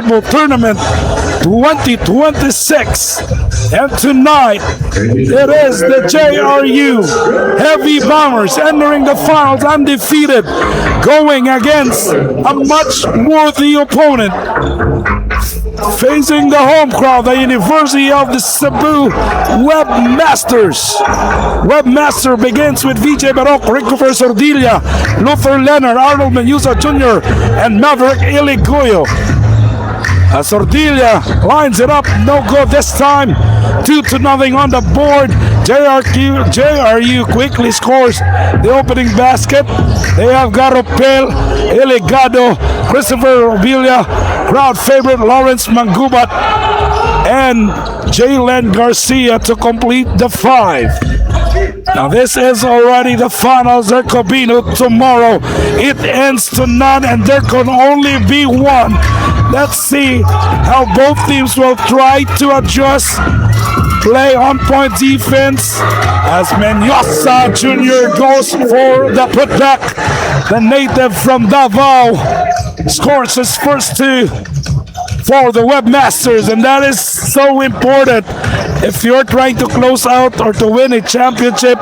Tournament 2026, and tonight it is the JRU Heavy Bombers entering the finals undefeated, going against a much worthy opponent, facing the home crowd, the University of the CEBU Webmasters. Webmaster begins with VJ Barok, Christopher Sordilla, Luther Leonard, Arnold Menusa Jr., and Maverick Iligoyo. Sordilla lines it up, no good this time. 2-0 on the board. JRU quickly scores the opening basket. They have Garopel, Eligado, Christopher Robilia, crowd favorite Lawrence Mangubat, and Jalen Garcia to complete the 5. Now this is already the finals. There could be no tomorrow. It ends to none, and there can only be one. Let's see how both teams will try to adjust, play on-point defense as Menyosa Jr. goes for the putback. The native from Davao scores his first 2 for the Webmasters, and that is so important. If you're trying to close out or to win a championship,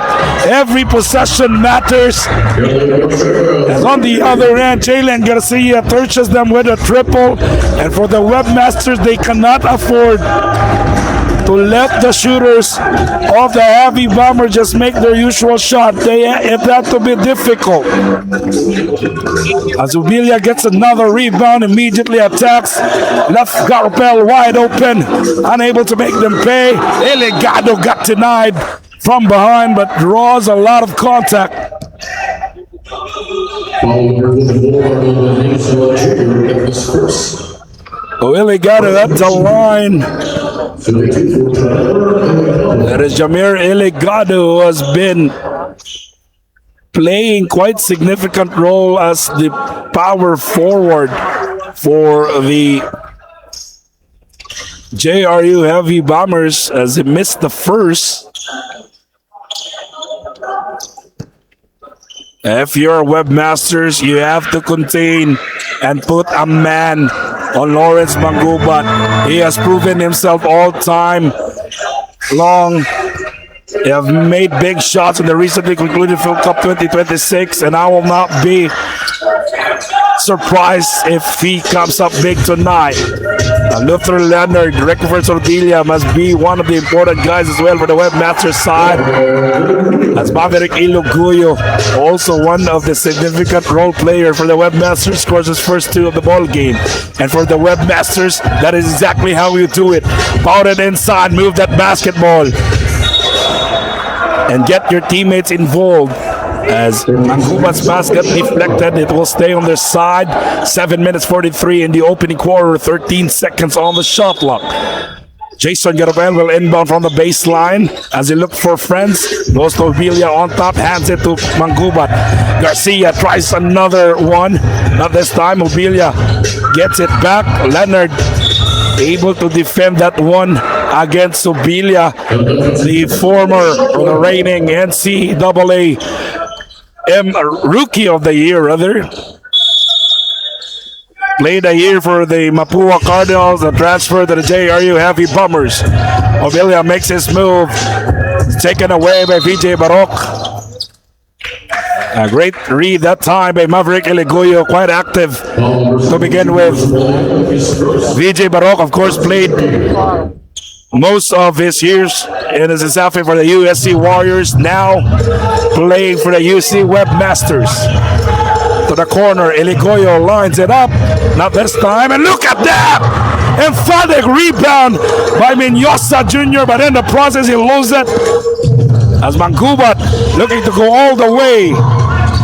every possession matters. And on the other end, Jalen Garcia touches them with a triple, and for the Webmasters, they cannot afford to let the shooters of the Heavy Bomber just make their usual shot. It had to be difficult. Azubilia gets another rebound, immediately attacks. Left Garopel wide open, unable to make them pay. Eligado got denied from behind, but draws a lot of contact. Eligado at the line. That is Jamir Eligado, who has been playing quite significant role as the power forward for the JRU Heavy Bombers, as he missed the first. If you're Webmasters, you have to contain and put a man on Lawrence Mangubat. He has proven himself all time long. They have made big shots in the recently concluded Field Cup 2026, and I will not be surprised if he comes up big tonight. Luther Leonard, Christopher Sordilla must be one of the important guys as well for the Webmaster side. As Maverick Iligoyo, also one of the significant role players for the Webmasters, scores his first 2 of the ball game. And for the Webmasters, that is exactly how you do it. Pound it inside, move that basketball, and get your teammates involved. As Mangubat's basket deflected, it will stay on their side. 7 minutes 43 in the opening quarter, 13 seconds on the shot clock. Jason Garopel will inbound from the baseline as he looks for friends. Goes to Obilia on top, hands it to Mangubat. Garcia tries another one. Not this time. Obilia gets it back. Leonard able to defend that one against Obilia, the former, the reigning NCAA Rookie of the Year, rather. Played a year for the Mapua Cardinals and transferred to the JRU Heavy Bombers. Obilia makes his move. Taken away by VJ Barok. A great read that time by Maverick Iligoyo, quite active to begin with. VJ Barok, of course, played most of his years in his outfit for the USC Warriors, now playing for the UC Webmasters. To the corner, Iligoyo lines it up, not this time, and look at that! Emphatic rebound by Menyosa Jr., but in the process he loses it. As Mangubat looking to go all the way,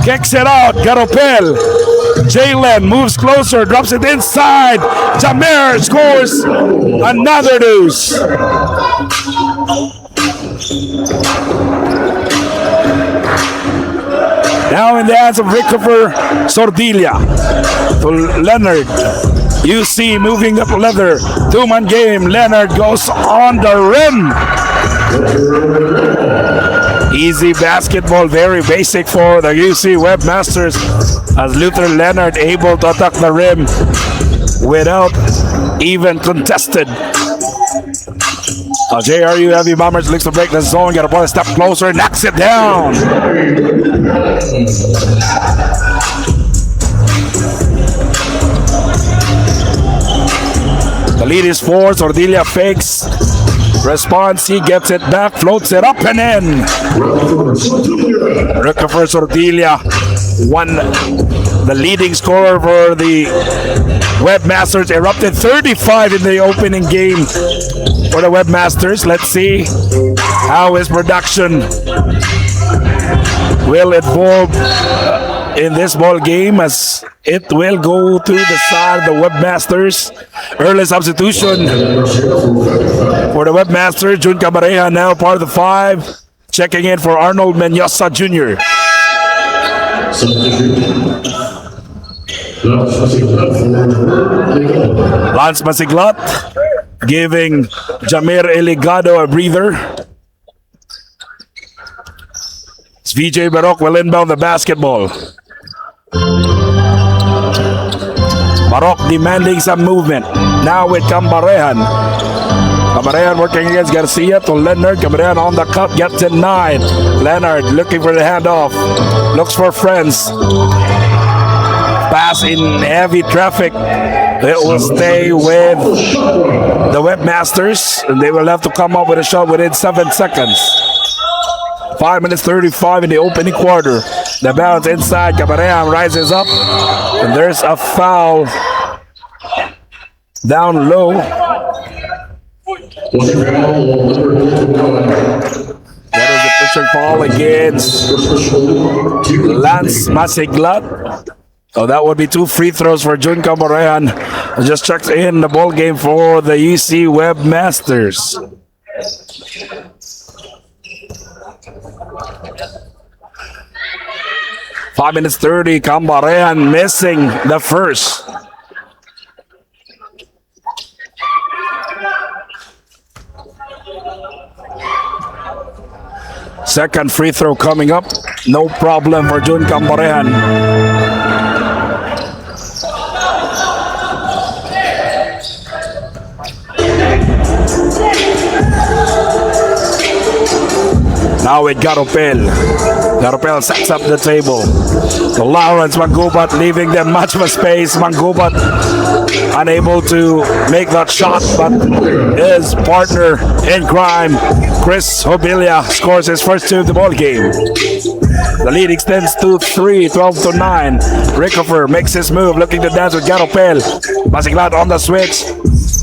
kicks it out, Garopel. Jalen moves closer, drops it inside. Jamer scores another deuce. Now in the hands of Christopher Sordilla to Leonard. UC moving up leather. 2-man game. Leonard goes on the rim. Easy basketball, very basic for the UC Webmasters, as Luther Leonard able to attack the rim without even contested. JRU Heavy Bombers looks to break the zone, get a ball a step closer, knocks it down. The lead is 4, Sordilia fakes. Response, he gets it back, floats it up and in. Recover Sordilia, the leading scorer for the Webmasters, erupted 35 in the opening game for the Webmasters. Let's see how his production will evolve in this ball game, as it will go to the side of the Webmasters. Early substitution for the Webmasters. Jun Cabareja now part of the 5, checking in for Arnold Menyosa Jr. Lance Masiglat giving Jamir Eligado a breather. VJ Barok will inbound the basketball. Barok demanding some movement. Now with Cambarejan. Cambarejan working against Garcia to Leonard. Cambarejan on the cut, gets denied. Leonard looking for the handoff. Looks for friends. Pass in heavy traffic. It will stay with the Webmasters, and they will have to come up with a shot within 7 seconds. 5 minutes 35 in the opening quarter. The bounce inside. Cabarejan rises up, and there's a foul down low. That is a pitching foul against Lance Masiglat. So that would be 2 free throws for Jun Cabarejan. Just checked in the ball game for the UC Webmasters. Five minutes 30. Cambarejan missing the first. Second free throw coming up. No problem for Jun Cambarejan. Now with Garopel. Garopel sets up the table. So Lawrence Mangubat leaving them much of a space. Mangubat unable to make that shot, but his partner in crime, Chris Hobilia, scores his first 2 of the ball game. The lead extends to 3, 12-9. Rickover makes his move, looking to dance with Garopel. Masiglat on the switch.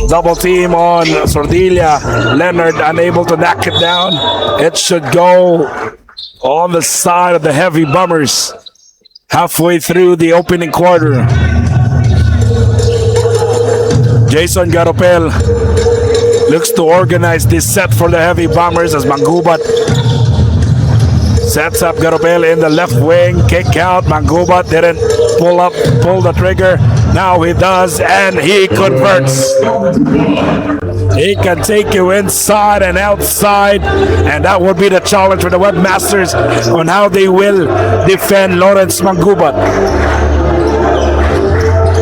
Double team on Sordilia. Leonard unable to knock it down. It should go on the side of the Heavy Bombers halfway through the opening quarter. Jason Garopel looks to organize this set for the Heavy Bombers as Mangubat sets up Garopel in the left wing. Kick out. Mangubat didn't pull the trigger. Now he does, and he converts. He can take you inside and outside, and that would be the challenge for the Webmasters on how they will defend Lawrence Mangubat.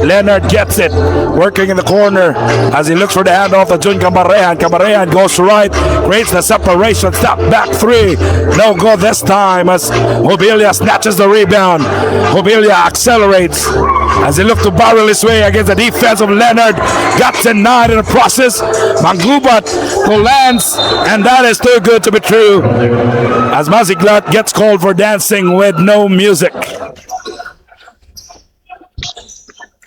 Leonard gets it, working in the corner as he looks for the handoff to Jun Cambarejan. Cambarejan goes right, creates the separation, step back 3. No go this time as Hobilia snatches the rebound. Hobilia accelerates as he looks to barrel his way against the defense of Leonard. Got denied in the process. Mangubat to Lance, and that is too good to be true as Masiglat gets called for dancing with no music.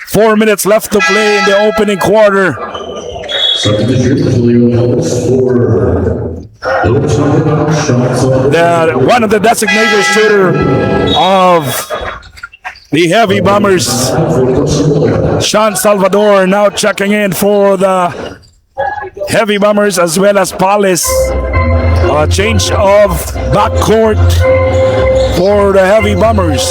4 minutes left to play in the opening quarter. One of the designated shooter of the Heavy Bombers, Sean Salvador, now checking in for the Heavy Bombers as well as Palis. A change of backcourt for the Heavy Bombers.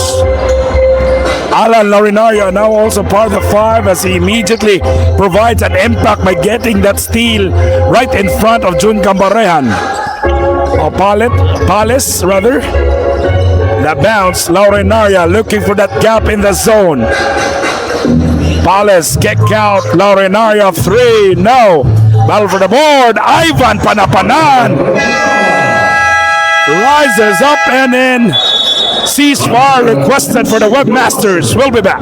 Alan Larinaria now also part of the 5 as he immediately provides an impact by getting that steal right in front of Jun Cambarejan. Palis rather. The bounce, Larinaria looking for that gap in the zone. Palace kick out. Laurenario 3. No. Battle for the board. Ivan Panapanan rises up and in. Ceasefire requested for the Webmasters. We'll be back.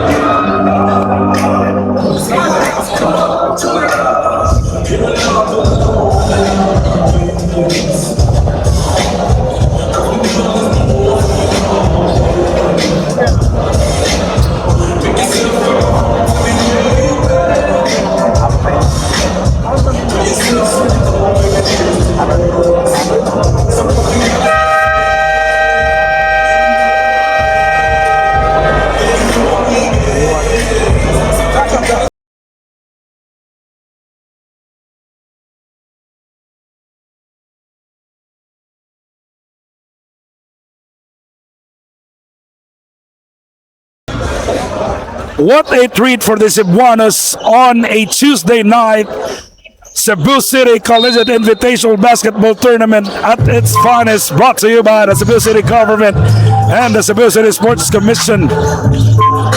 What a treat for the Cebuanos on a Tuesday night. Cebu City Collegiate Invitational Basketball Tournament at its finest, brought to you by the Cebu City Government and the Cebu City Sports Commission.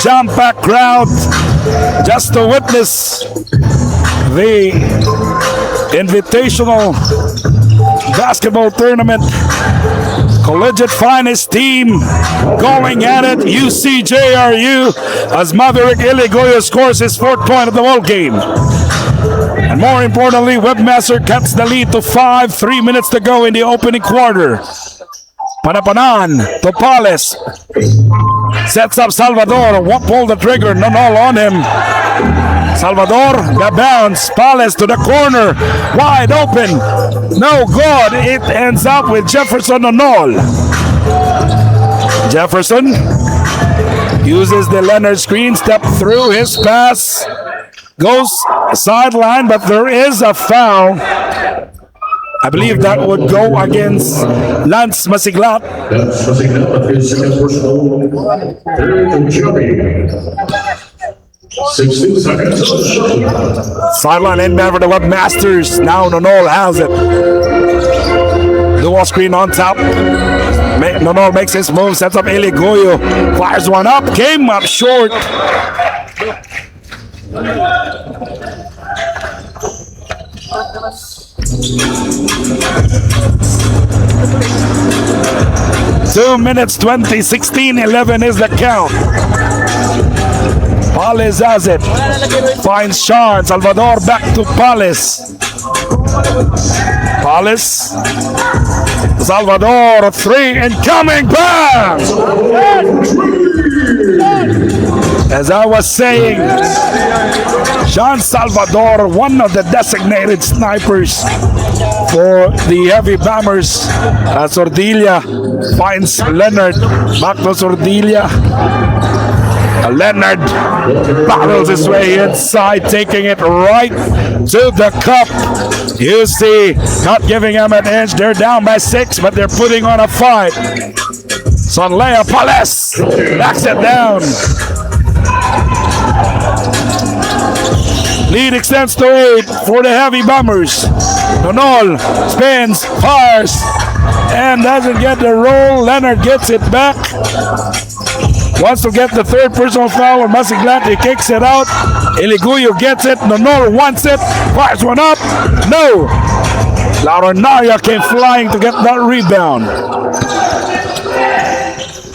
Jam-packed crowd just to witness the Invitational Basketball Tournament. Collegiate finest team going at it. JRU as Maverick Iligoyo scores his 4th point of the ball game. And more importantly, Webmaster cuts the lead to 5. 3 minutes to go in the opening quarter. Panapanan to Palace. Sets up Salvador. Won't pull the trigger. Nonol on him. Salvador, the bounce. Palace to the corner. Wide open. No good. It ends up with Jefferson Nonol. Jefferson uses the Leonard screen. Step through his pass. Goes sideline, but there is a foul. I believe that would go against Lance Masiglat. That's Masiglat, his second personal. Third jumping. 16 seconds. Sideline inbound for the Webmasters. Now Nonol has it. Dual screen on top. Nonol makes his move, sets up Iligoyo. Fires one up, came up short. 2 minutes 20, 16-11 is the count. Palace has it. Finds Sean. Salvador back to Palace. Palace. Salvador, 3 incoming. Bam! As I was saying, Sean Salvador, one of the designated snipers for the heavy bombers. Sordilia finds Leonard. Back to Sordilia. Leonard battles his way inside, taking it right to the cup. You see, not giving him an inch. They're down by 6, but they're putting on a fight. Sonlea Palace backs it down. Lead extends to 8 for the heavy bombers. Nonol spins, fires, and doesn't get the roll. Leonard gets it back. Wants to get the 3rd personal foul. Masiglat, he kicks it out. Iligoyo gets it. Nonol wants it. Fires one up. No. Laurenario came flying to get that rebound.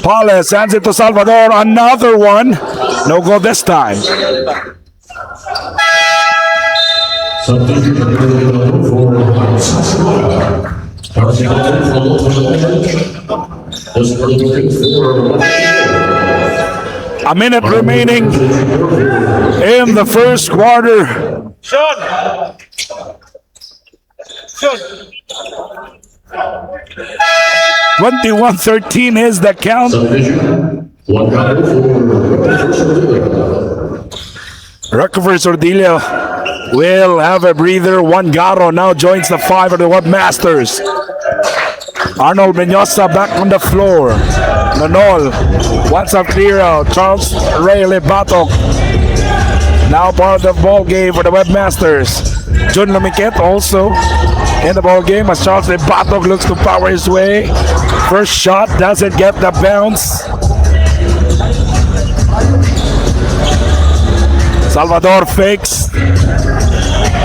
Palace hands it to Salvador. Another one. No go this time. A minute remaining in the first quarter. 21-13 is the count. Recover Sordilia will have a breather. Juan Garro now joins the 5 of the Webmasters. Arnold Menyosa back on the floor. Nonol wants a clear out. Charles Ray Lebatok now part of the ball game for the Webmasters. Jun Lumiquet also in the ball game as Charles Lebatok looks to power his way. First shot doesn't get the bounce. Salvador fakes.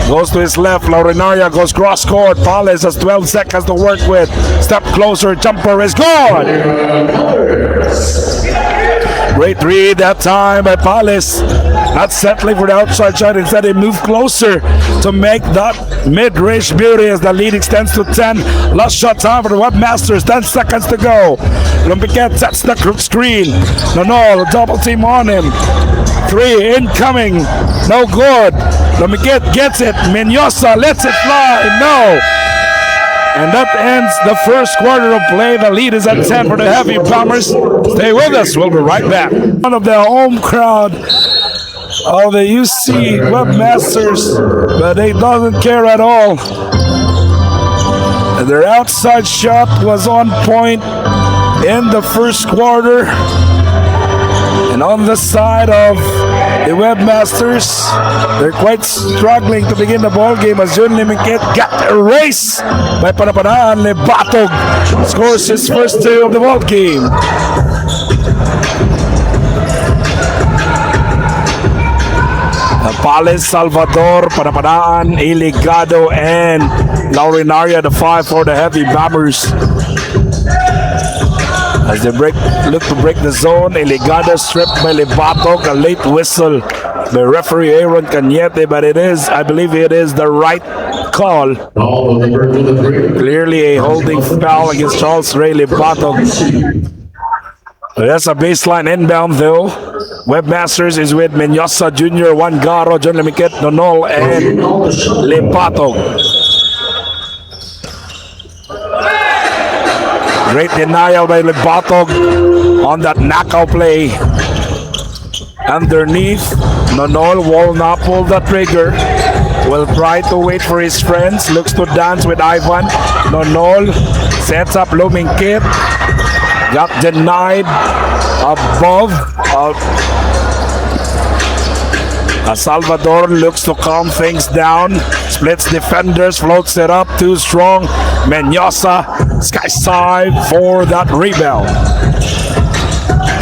Goes to his left. Laurinaria goes cross court. Palace has 12 seconds to work with. Step closer. Jumper is good. Great read that time by Palace. Not settling for the outside shot. Instead, he moved closer to make that mid-range beauty as the lead extends to 10. Last shot time for the Webmasters. 10 seconds to go. Lumpiquet sets the screen. No, double team on him. 3 incoming. No good. Lumpiquet gets it. Menyosa lets it fly. No. And that ends the first quarter of play. The lead is at 10 for the Heavy Bombers. Stay with us. We'll be right back. One of the home crowd of the UC Webmasters, but they doesn't care at all. Their outside shot was on point in the first quarter. And on the side of the Webmasters, they're quite struggling to begin the ball game as Jun Lumpiquet got erased by Panapanaan. Lebatog scores his first 2 of the ball game. Palace, Salvador, Panapanaan, Iligado, and Laurinaria, the 5 for the Heavy Bombers. As they look to break the zone, Iligado stripped by Lebatog, a late whistle by referee Aaron Cañete, but I believe it is the right call. Clearly a holding foul against Charles Ray Lebatog. That's a baseline inbound though. Webmasters is with Menyosa Jr., Wangaro, John Lumpiquet, Nonol, and Lebatog. Great denial by Lebatog on that knockout play. Underneath, Nonol will not pull the trigger. Will try to wait for his friends. Looks to dance with Ivan. Nonol sets up Lumpiquet. Got denied above. Salvador looks to calm things down. Splits defenders, floats it up too strong. Menyosa, sky side for that rebound.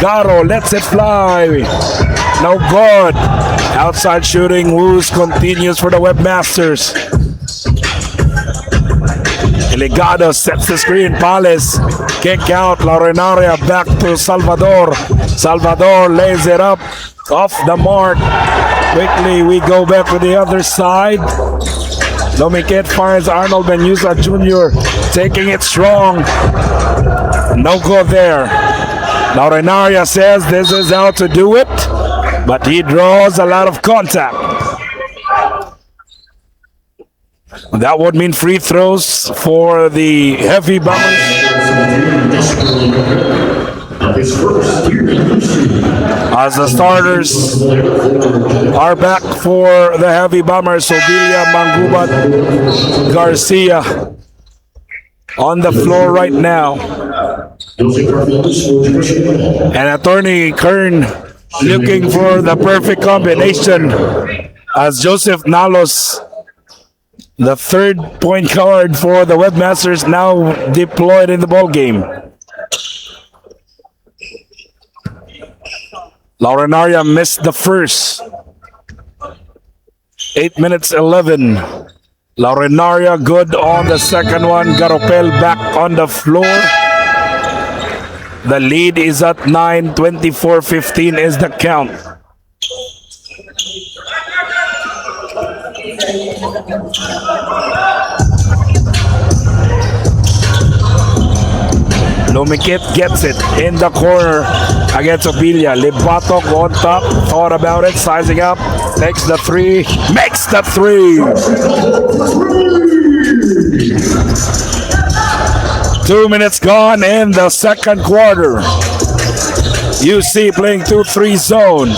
Garo lets it fly. No good. Outside shooting woos continues for the Webmasters. Iligado sets the screen. Palace kick out. Laurinaria back to Salvador. Salvador lays it up off the mark. Quickly we go back to the other side. Lumpiquet finds Arnold Menyosa Jr. taking it strong. No good there. Laurinaria says this is how to do it, but he draws a lot of contact. That would mean free throws for the Heavy Bombers. As the starters are back for the Heavy Bombers, Sobilia, Mangubat, Garcia on the floor right now. And Attorney Kern looking for the perfect combination as Joseph Nalos, the 3rd point guard for the Webmasters, now deployed in the ball game. Laurinaria missed the first. 8 minutes 11. Laurinaria good on the second one. Garopel back on the floor. The lead is at 9. 24-15 is the count. Lumpiquet gets it in the corner against Obilia. Lebatog on top, thought about it, sizing up, takes the 3, makes the 3. 2 minutes gone in the second quarter. UC playing 2-3 zone.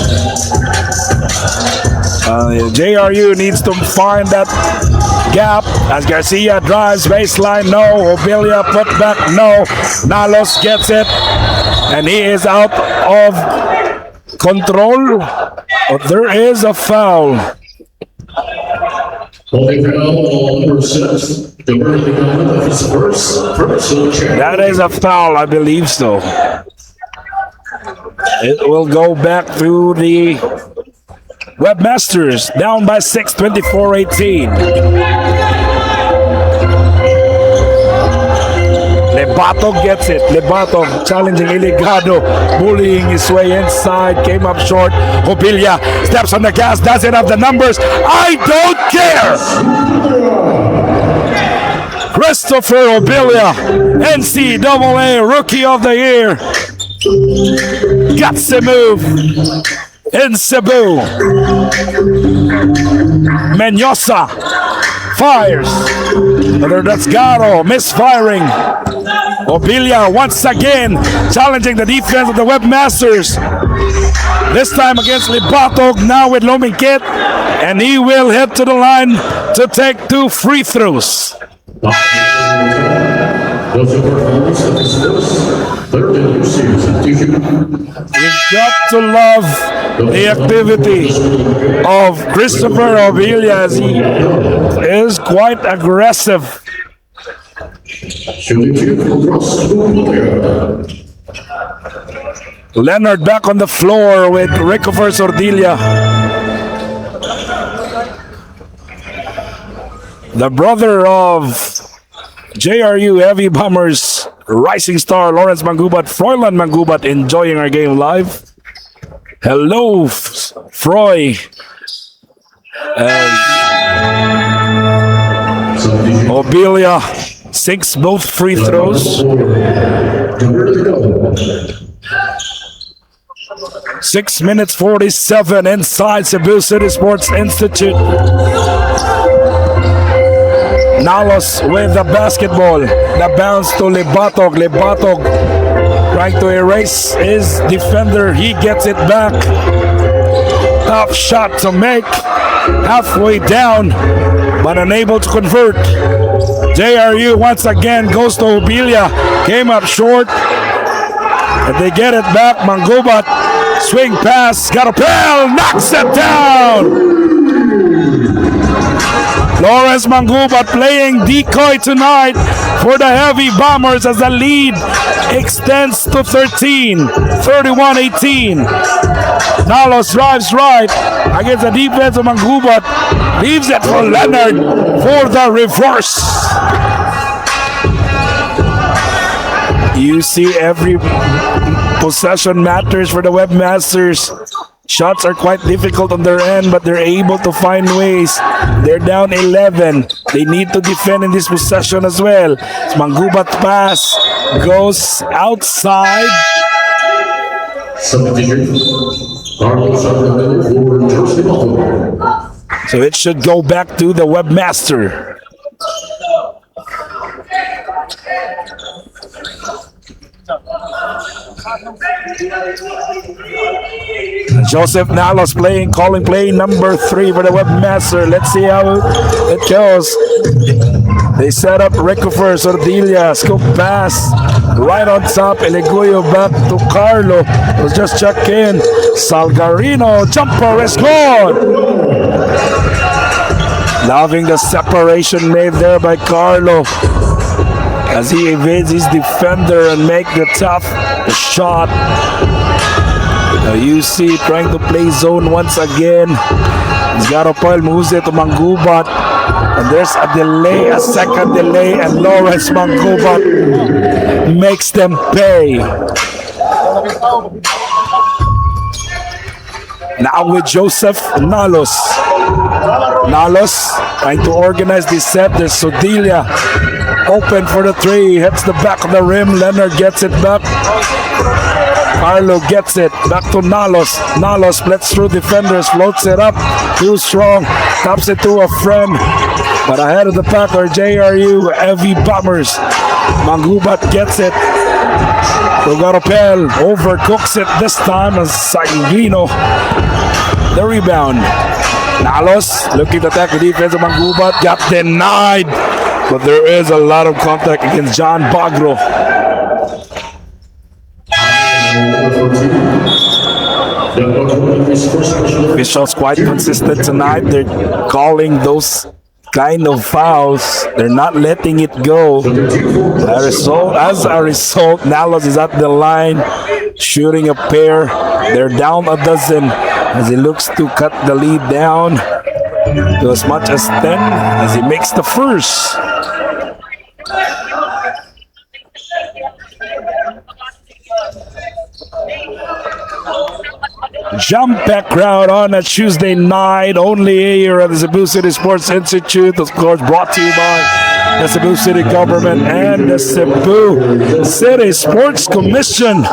JRU needs to find that gap as Garcia drives baseline. No. Obilia put back. No. Nalos gets it. And he is out of control. But there is a foul. That is a foul, I believe so. It will go back to the Webmasters down by 6, 24-18. Lebato gets it. Lebato challenging Iligado, bullying his way inside, came up short. Obilia steps on the gas, doesn't have the numbers. I don't care! Christopher Obilia, NCAA Rookie of the Year. Gutsy move in CEBU. Menyosa fires. That's Garo misfiring. Obilia once again challenging the defense of the Webmasters. This time against Libatog, now with Lomingkit, and he will head to the line to take 2 free throws. You've got to love the activity of Christopher Obilia, as he is quite aggressive. Leonard back on the floor with Ricofer Sordilia. The brother of JRU Heavy Bombers rising star Lawrence Mangubat, Froilan Mangubat, enjoying our game live. Hello, Froy. Obilia sinks both free throws. 6 minutes 47 inside Cebu City Sports Institute. Nalos with the basketball. The bounce to Libatog. Libatog trying to erase his defender. He gets it back. Tough shot to make. Halfway down, but unable to convert. JRU once again goes to Obilia. Came up short. And they get it back. Mangubat swing pass. Garopel knocks it down. Lawrence Mangubat playing decoy tonight for the Heavy Bombers as the lead extends to 13, 31-18. Nalos drives right against the defense of Mangubat. Leaves it for Leonard for the reverse. You see, every possession matters for the Webmasters. Shots are quite difficult on their end, but they're able to find ways. They're down 11. They need to defend in this possession as well. Mangubat pass goes outside. So it should go back to the Webmaster. Joseph Nalos calling play number 3 for the Webmaster. Let's see how it goes. They set up Ricofer Sordilia, scoop pass right on top. Eleguyo back to Carlo. Was just checked in. Salgarino jumper is good. Loving the separation made there by Carlo as he evades his defender and make the tough shot. You see trying to play zone once again. Garopel moves it to Mangubat. And there's a delay, a second delay, and Lawrence Mangubat makes them pay. Now with Joseph Nalos. Nalos trying to organize this set. There's Sodilia open for the 3. Hits the back of the rim. Leonard gets it back. Carlo gets it back to Nalos. Nalos splits through defenders, floats it up. Too strong. Taps it to a friend. But ahead of the pack are JRU Heavy Bombers. Mangubat gets it. Garopel overcooks it this time as Sanguino. The rebound. Nalos looking to attack the defense of Mangubat. Got denied. But there is a lot of contact against John Bagro. Officials quite consistent tonight. They're calling those kind of fouls. They're not letting it go. As a result, Nalos is at the line shooting a pair. They're down a dozen as he looks to cut the lead down to as much as 10 as he makes the first. Jump pack crowd on a Tuesday night, only here at the Cebu City Sports Institute, of course brought to you by the Cebu City Government and the Cebu City Sports Commission.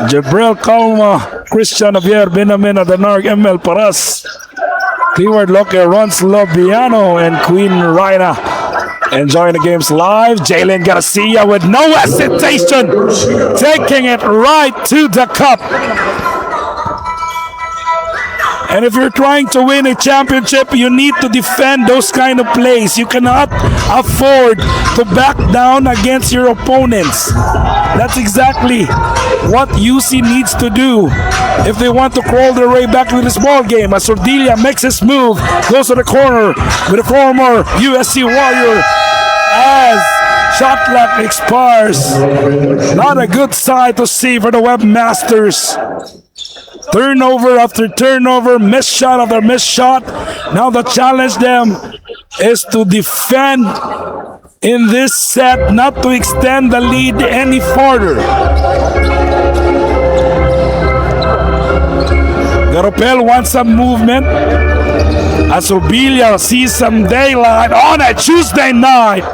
Jabril Calma, Christian Javier Binamin, Adanarg ML Paras, Cleaward Loke, Ron Slobiano, and Queen Rina. Enjoying the games live. Jalen Garcia with no hesitation, taking it right to the cup. And if you're trying to win a championship, you need to defend those kind of plays. You cannot afford to back down against your opponents. That's exactly what UC needs to do if they want to crawl their way back to this ball game. As Sordilia makes his move, goes to the corner with a former USC Warrior as shot clock expires. Not a good sight to see for the Webmasters. Turnover after turnover, missed shot after missed shot. Now the challenge them is to defend in this set, not to extend the lead any further. Garopel wants some movement as Obilia sees some daylight on a Tuesday night.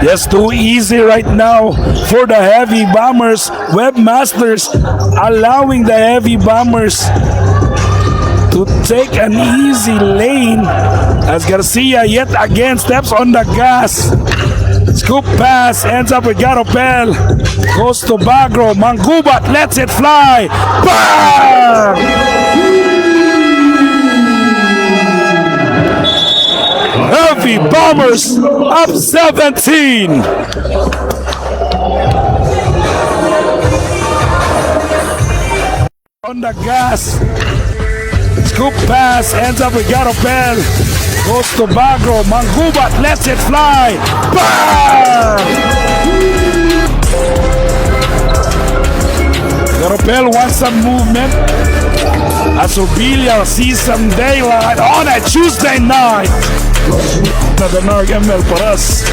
Yes, too easy right now for the Heavy Bombers. Webmasters allowing the Heavy Bombers to take an easy lane as Garcia yet again steps on the gas. Scoop pass ends up with Garopel. Goes to Bagro. Mangubat lets it fly. Bang! Heavy Bombers up 17. On the gas. Scoop pass ends up with Garopel. Goes to Bagro. Mangubat lets it fly. Bang! Garopel wants some movement as Obilia sees some daylight on a Tuesday night. Nadanarg ML Paras,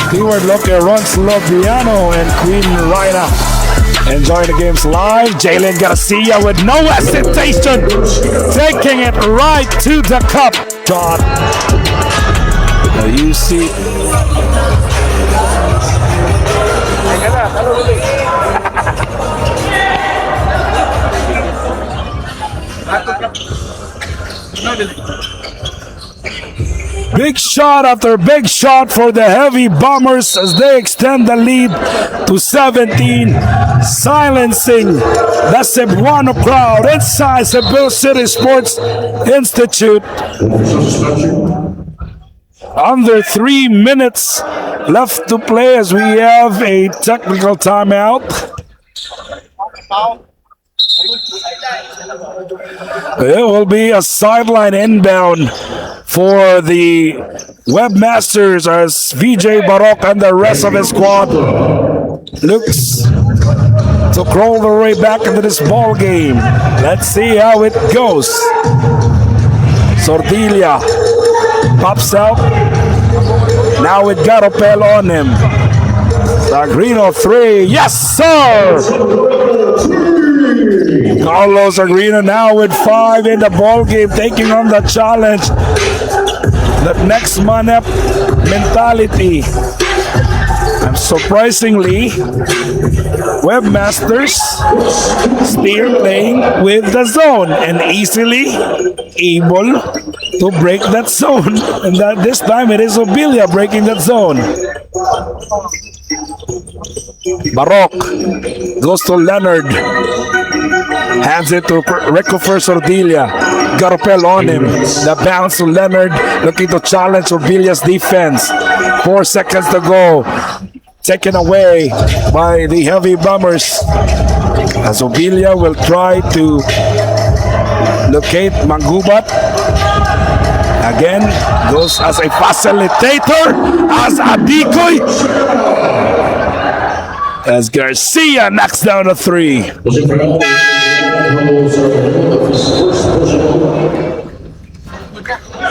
Cleaward Loke, Ron Slobiano, and Queen Rina. Enjoying the games live. Jalen Garcia with no hesitation, taking it right to the cup. Shot. Now you see. Big shot after big shot for the Heavy Bombers as they extend the lead to 17, silencing the Cebuano crowd inside Cebu City Sports Institute. Under 3 minutes left to play as we have a technical timeout. It will be a sideline inbound for the Webmasters as VJ Barok and the rest of his squad looks to crawl their way back into this ball game. Let's see how it goes. Sordilia pops out. Now with Garopel on him. Agrino 3. Yes, sir! Carlos Agrino now with 5 in the ball game, taking on the challenge. The next man up mentality. And surprisingly, Webmasters still playing with the zone and easily able to break that zone. And that this time it is Obilia breaking that zone. Barok goes to Leonard. Hands it to Rico for Sordilia. Garopel on him. The bounce to Leonard, looking to challenge Orbilia's defense. 4 seconds to go. taken away by the Heavy Bombers. As Obilia will try to locate Mangubat. Again, goes as a facilitator, as a decoy. As Garcia knocks down a 3.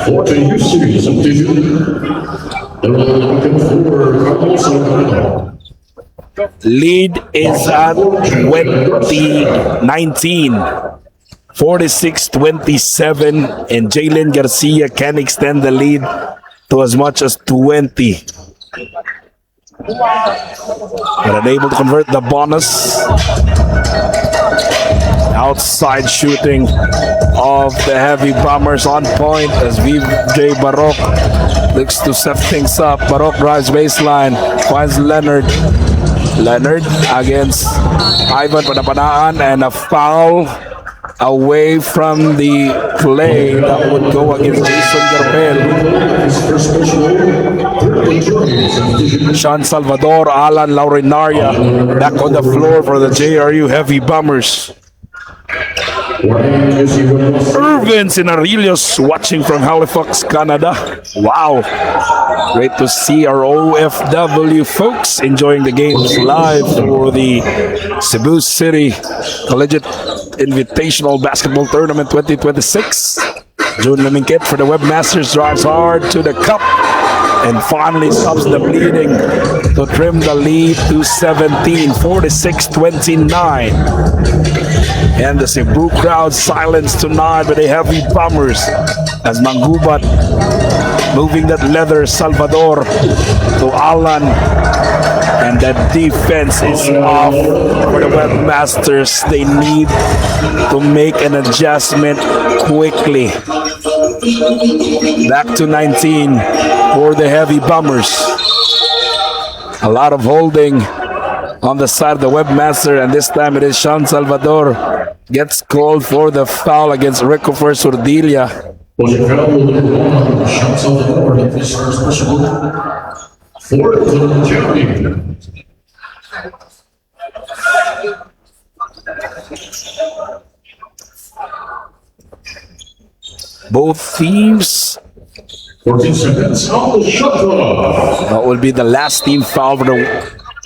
For the U Series of Division, they're looking for Carlos Alvarado. Lead is at 2019. 46-27, and Jalen Garcia can extend the lead to as much as 20. But unable to convert the bonus. Outside shooting of the Heavy Bombers on point as VJ Barok looks to set things up. Barok drives baseline, finds Leonard. Leonard against Ivan Panapanaan, and a foul away from the play that would go against Jason Garbel. Sean Salvador, Alan Laurinaria back on the floor for the JRU Heavy Bombers. Irvin Sinarillos watching from Halifax, Canada. Wow. Great to see our OFW folks enjoying the games live for the Cebu City Collegiate Invitational Basketball Tournament 2026. June Lamingkit for the Webmasters drives hard to the cup and finally stops the bleeding to trim the lead to 17, 46-29. And the Cebu crowd silenced tonight by the Heavy Bombers as Mangubat moving that leather Salvador to Alan, and that defense is off for the Webmasters. They need to make an adjustment quickly. Back to 19 for the Heavy Bombers. A lot of holding on the side of the Webmaster, and this time it is Sean Salvador gets called for the foul against Recofer Sordilia. Was it foul number 1, Sean Salvador, in this first special for the champion. Both teams. 14 seconds on the shot clock. That will be the last team foul for the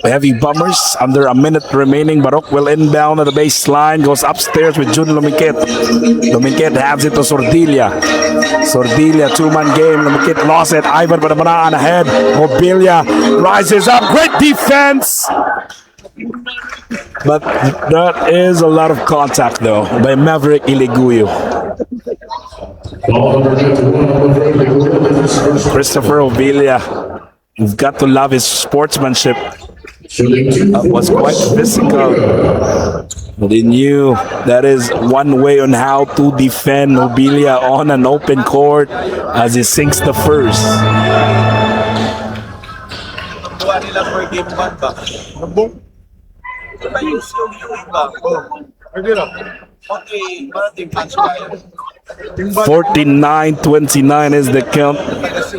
Heavy Bombers. Under a minute remaining, Barok will inbound at the baseline, goes upstairs with Jun Lumiquet. Lumiquet hands it to Sordilia. Sordilia, two-man game. Lumiquet lost it. Ivan Panapanaan ahead. Mobilia rises up. Great defense. But that is a lot of contact, though, by Maverick Iliguyo. Christopher Obilia, you've got to love his sportsmanship. Was quite physical. They knew that is one way on how to defend Obilia on an open court as he sinks the first. Okay, 49-29 is the count. As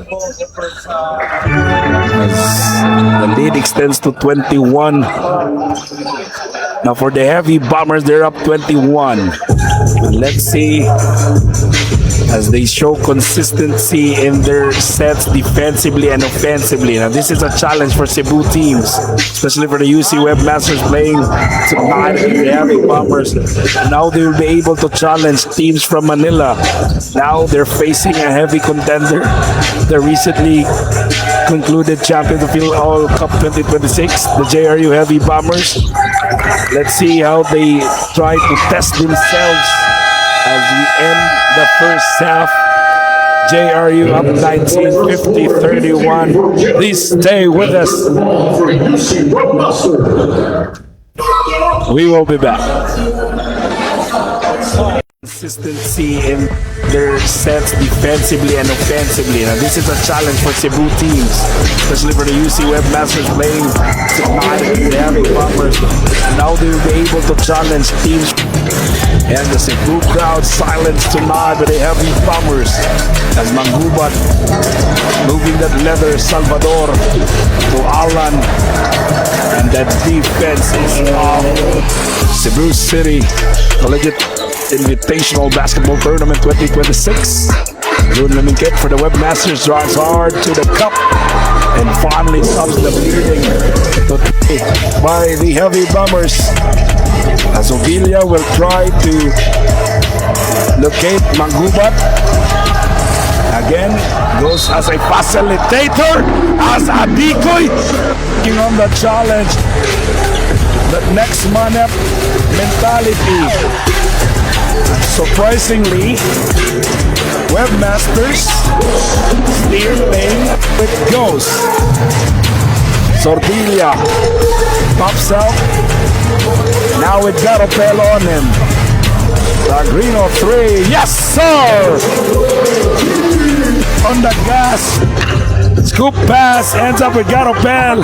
the lead extends to 21. Now for the Heavy Bombers, they're up 21. Let's see as they show consistency in their sets defensively and offensively. Now this is a challenge for Cebu teams, especially for the UC Webmasters playing tonight against the Heavy Bombers. Now they will be able to challenge teams from Manila. Now they're facing a heavy contender, the recently concluded champions of Phil All Cup 2026, the JRU Heavy Bombers. Let's see how they try to test themselves as we end the first half. JRU up 19-50-31. Please stay with us. We will be back. Consistency in their sets defensively and offensively. Now this is a challenge for Cebu teams, especially for the UC Webmasters playing tonight against the Heavy Bombers. Now they will be able to challenge teams And the Cebu crowd silenced tonight with the heavy bombers as Mangubat moving that leather Salvador to Alan. And that defense is off. Cebu City Collegiate Invitational Basketball Tournament 2026. June Limingkit for the Webmasters drives hard to the cup and finally stops the bleeding by the heavy bombers. As Ovilia will try to locate Mangubat. Again, goes as a facilitator, as a decoy, taking on the challenge. The next man up mentality. Surprisingly, Webmasters steer lane with goes. Sordilia pops out. Now it got a bell on him. Agrino 3. Yes, sir! On the gas. Scoop pass. Ends up with Garopel.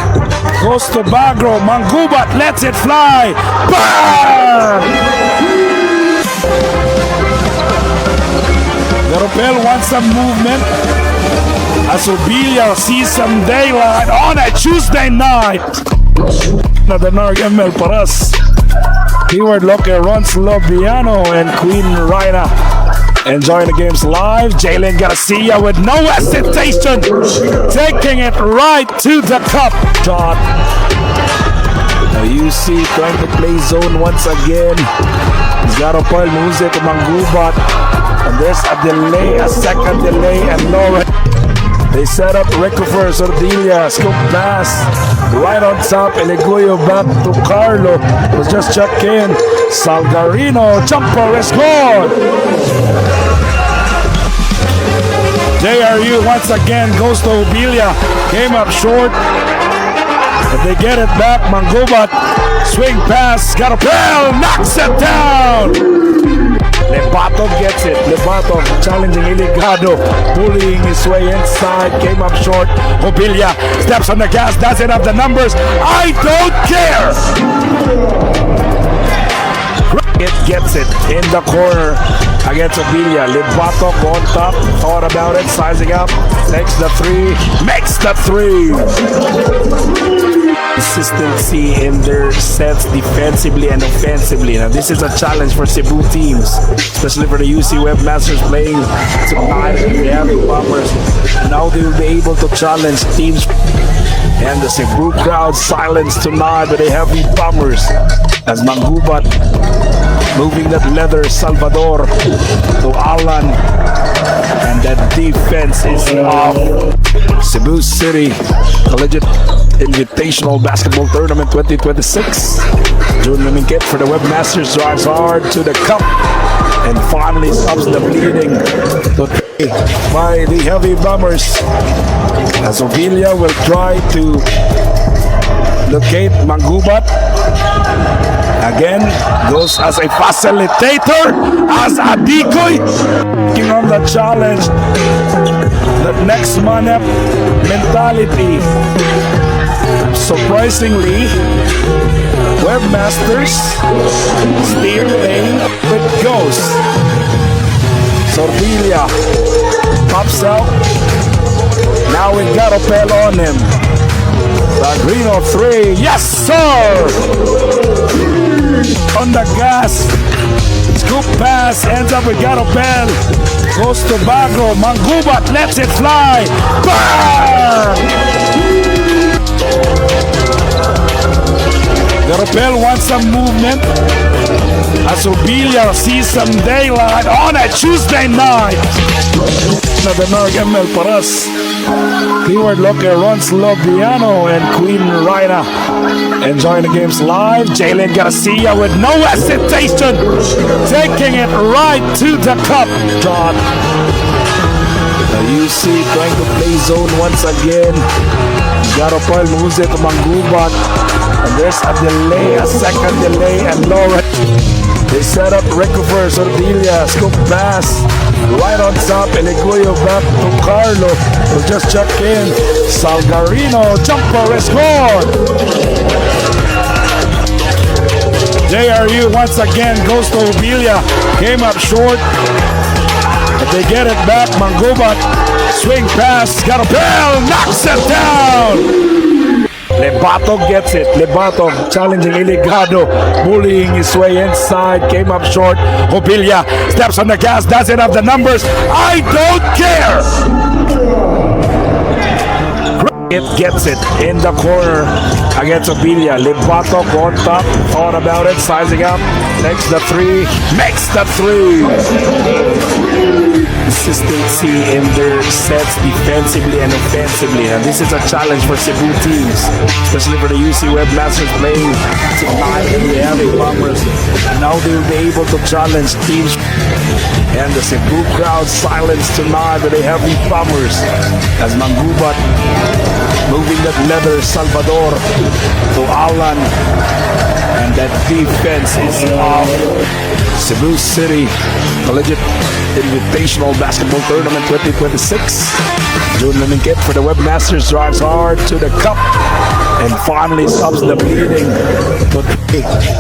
Goes to Bagro. Mangubat lets it fly. Bam! Garopel wants some movement. Asubilia sees some daylight on a Tuesday night. Another Narg ML Paras. Keyword Locker runs Lobiano and Queen Rina enjoying the games live. Jalen Garcia with no hesitation, taking it right to the cup. Shot. Now UC trying to play zone once again. Garopel moves it to Mangubat. And there's a delay, a second delay, and Laura. They set up recover Sordilia, scoop pass right on top. Eleguyo back to Carlo, was just checked in. Salgarino, jumper is good. JRU once again goes to Obilia, came up short, but they get it back. Mangubat, swing pass, got a bell, knocks it down. Lebato gets it. Lebato challenging Iligado, bullying his way inside, came up short. Obilia steps on the gas, doesn't have the numbers. I don't care. It gets it in the corner against Obilia. Lebato on top, thought about it, sizing up, takes the 3, makes the 3. Consistency in their sets defensively and offensively. Now this is a challenge for Cebu teams, especially for the UC Webmasters playing tonight with the heavy bombers. Now they will be able to challenge teams. And the Cebu crowd silenced tonight with the heavy bombers as Mangubat moving that leather Salvador to Alan. And that defense is off. Cebu City Collegiate Invitational Basketball Tournament 2026. June Limingkit for the Webmasters drives hard to the cup and finally stops the bleeding by the heavy bombers. As Ovilia will try to locate Mangubat. Again, goes as a facilitator, as a decoy, taking on the challenge. The next man up mentality. Surprisingly, Webmasters steer lane with goes. Sordilia pops out. Now we got a bell on him. Agrino 3. Yes, sir! On the gas. Scoop pass. Ends up with Garopel. Goes to Bagro. Mangubat lets it fly. Bam! Garopel wants some movement. Asubilia sees some daylight on a Tuesday night. Another Narg ML Paras. Keyword Locker runs Lobiano and Queen Rina enjoying the games live. Jalen Garcia with no hesitation, taking it right to the cup. John. The UC trying to play zone once again. Garopel moves it to Mangubat. And there's a delay, a second delay, and Laura. They set up recover Sordilia, scoop pass right on top. Eleguyo back to Carlo, who just checked in. Salgarino, jumper is good. JRU once again goes to Obilia. Came up short. But they get it back. Mangubat swing pass. Got a bell. Knocks it down. Lebato gets it. Lebato challenging Iligado. Bullying his way inside. Came up short. Obilia steps on the gas. Doesn't have the numbers. I don't care. It gets it in the corner against Obilia. Lebato on top. Thought about it. Sizing up. Makes the three. Makes the three. Consistency in their sets defensively and offensively, and this is a challenge for Cebu teams, especially for the UC Webmasters playing tonight in the Heavy Bombers. Now they will be able to challenge teams, and the Cebu crowd silenced tonight with the Heavy Bombers as Mangubat moving that leather Salvador to Alan, and that defense is off. Cebu City Collegiate Invitational Basketball Tournament 2026. June Kit for the Webmasters drives hard to the cup and finally stops the bleeding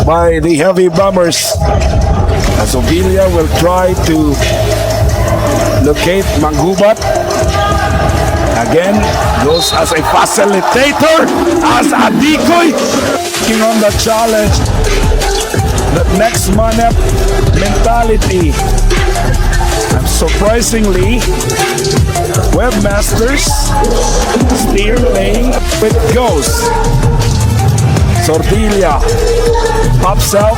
by the Heavy Bombers as Obilia will try to locate Mangubat. Again, goes as a facilitator, as a decoy, taking on the challenge. The next man up mentality. And surprisingly, Webmasters steer lane with Ghost. Sordilia pops out.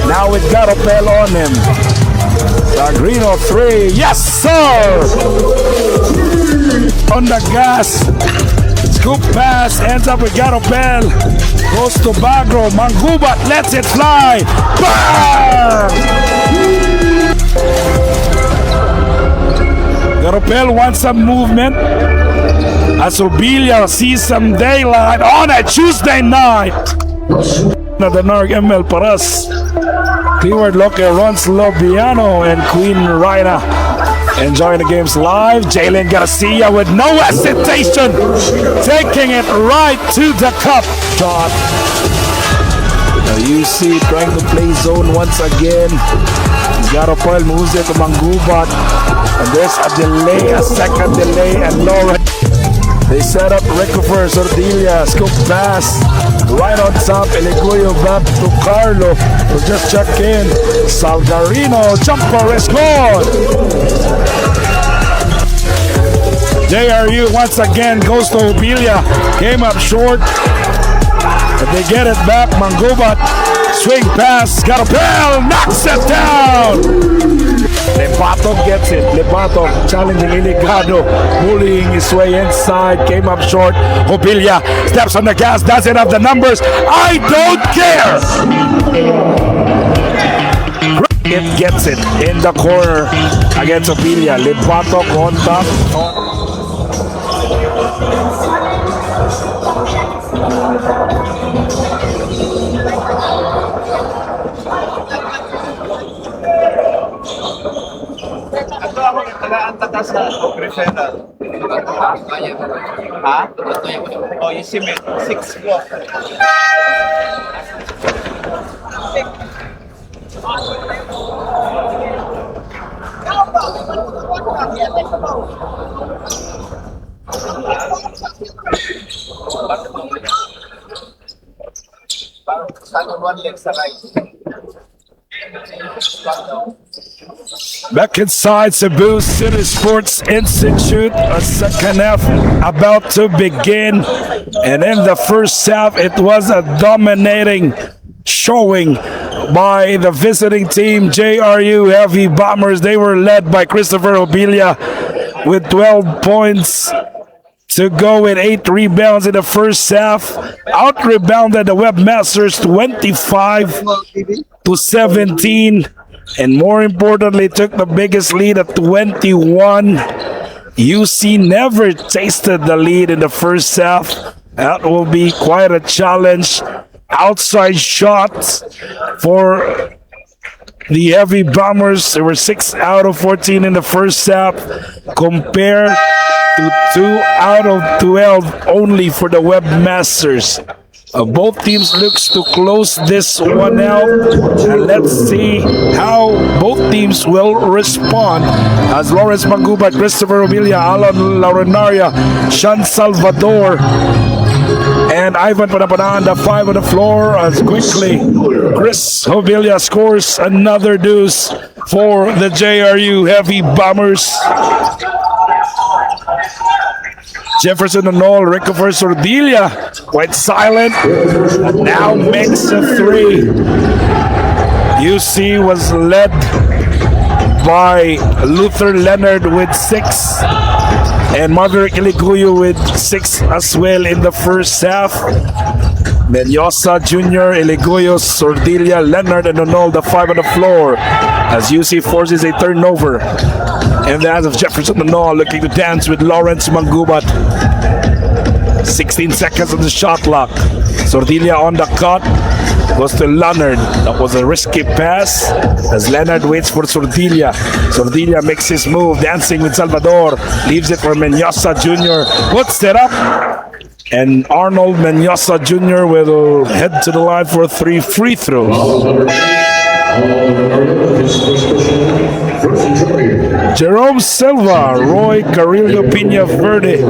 Now it got a bell on him. Sagrino 3. Yes, sir! On the gas. Scoop pass. Ends up with Garobel. Goes to Bagro. Mangubat lets it fly. Bam! Garobel wants some movement. As Obilia sees some daylight on a Tuesday night. Another Narg ML Paras. Keyword Locker, Ron Slobiano, and Queen Raina enjoying the games live. Jalen Garcia with no hesitation, taking it right to the cup. Shot. Now UC trying to play zone once again. Garopel moves it to Mangubat, and there's a delay, a second delay, and Laura. They set up recover Sordilia, scoop pass. Right on top, Eligoyo back to Carlo, who just checked in. Salgarino, jumper is good. JRU once again goes to Obilia. Came up short, but they get it back. Mangubat, swing pass, got a bell, knocks it down. Lebato gets it. Lebato challenging Iligado, bullying his way inside. Came up short. Obilia steps on the gas, doesn't have the numbers. I don't care. It gets it in the corner against Obilia. Lebato on top. Ito ako nagtagaan tatas sa referral. Ha? Oh, yung cement. 6 ko. One leg sa right. Back inside Cebu City Sports Institute, a second half about to begin, and in the first half it was a dominating showing by the visiting team JRU Heavy Bombers. They were led by Christopher Obilia with 12 points to go with 8 rebounds in the first half. Out-rebounded the Webmasters 25 to 17. And more importantly, took the biggest lead at 21. UC never tasted the lead in the first half. That will be quite a challenge. Outside shots for the Heavy Bombers. There were 6 out of 14 in the first half, compared to 2 out of 12 only for the Webmasters. Both teams looks to close this one out, and let's see how both teams will respond as Lawrence Mangubat, Christopher Obilia, Alan Laurenaria, Sean Salvador, and Ivan Panapanan, the 5 on the floor as quickly Chris Obilia scores another deuce for the JRU Heavy Bombers. Jefferson Anol recovers Ordilia, quite silent, and now makes a 3. UC was led by Luther Leonard with 6 and Maverick Iliguyo with 6 as well in the first half. Menyosa Jr., Iliguyo, Sordilia, Leonard, and Anol, the 5 on the floor as UC forces a turnover. And the hands of Jefferson Anol looking to dance with Lawrence Mangubat. 16 seconds on the shot clock. Sordilia on the cut. Goes to Leonard. That was a risky pass as Leonard waits for Sordilia. Sordilia makes his move, dancing with Salvador. Leaves it for Menyosa Jr. Puts it up. And Arnold Menyosa Jr. will head to the line for 3 free throws. Jerome Silva, Roy Carrillo Pina Verde,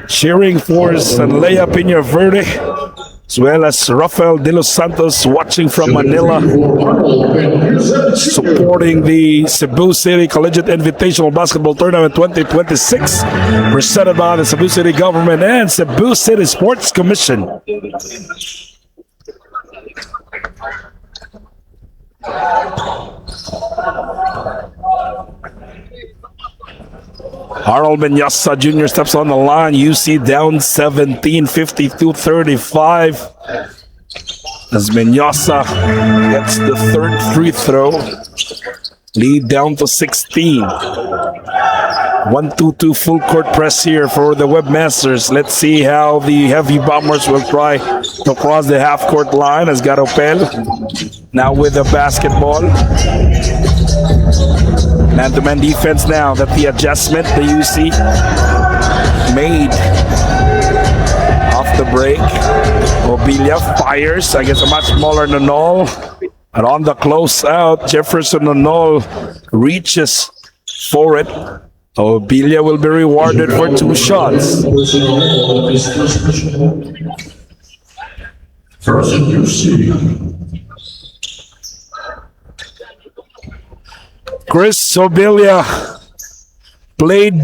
cheering for Sanleia Pina Verde, as well as Rafael De Los Santos watching from Manila, supporting the Cebu City Collegiate Invitational Basketball Tournament 2026, presented by the Cebu City Government and Cebu City Sports Commission. Harold Menyosa Jr. steps on the line. UC down 17, 52-35. As Menyosa gets the 3rd free throw. Lead down to 16. 1-2-2 full court press here for the Webmasters. Let's see how the Heavy Bombers will try to cross the half court line as Garopel now with the basketball. Man-to-man defense now. That the adjustment the UC made off the break. Obilia fires. I guess a much smaller Nonol. And on the close out, Jefferson Nonol reaches for it. Obilia will be rewarded for 2 shots. First UC. Chris Obilia played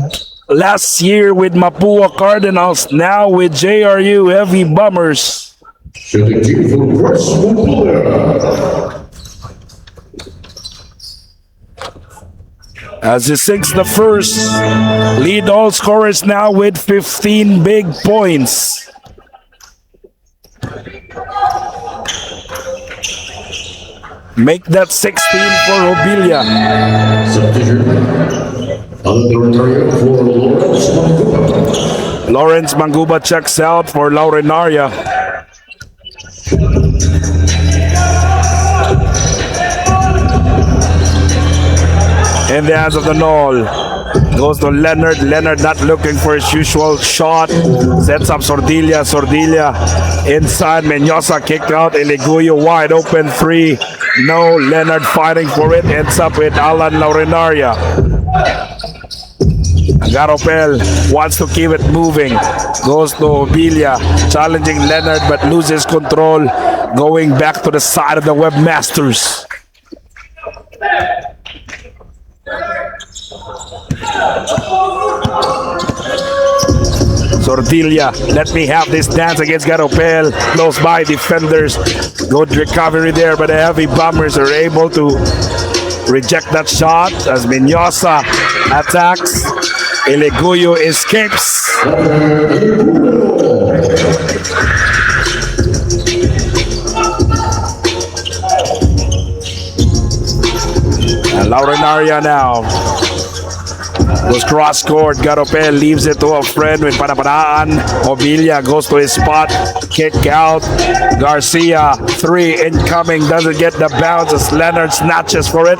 last year with Mapua Cardinals, now with JRU Heavy Bombers. Shooting team for Chris Obilia. As he sinks the first, lead all scorers now with 15 big points. Make that 16 for Obilia. Lawrence Manguba checks out for Laurenaria. In the hands of the Knoll. Goes to Leonard. Leonard not looking for his usual shot. Sets up Sordilia. Sordilia inside. Menyosa kicked out. Iliguyo wide open 3. No. Leonard fighting for it. Ends up with Alan Laurenaria. Garopel wants to keep it moving. Goes to Obilia. Challenging Leonard but loses control. Going back to the side of the Webmasters. Sordilia, let me have this dance against Garopel. Close by defenders. Good recovery there, but the Heavy Bombers are able to reject that shot as Menyosa attacks. Iliguyo escapes. And Laurenaria now goes cross court. Garopel leaves it to a friend with Panapanaan. Obilia goes to his spot. Kick out. Garcia, 3 incoming. Doesn't get the bounce as Leonard snatches for it.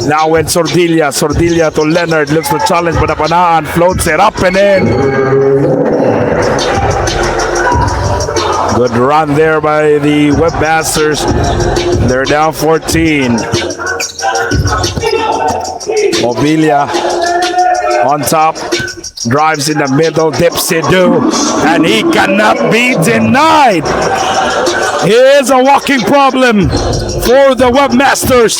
Now with Sordilia. Sordilia to Leonard. Looks to challenge Panapanaan. Floats it up and in. Good run there by the Webmasters. They're down 14. Mobilia on top. Drives in the middle. CEBU. And he cannot be denied. Here's a walking problem for the Webmasters.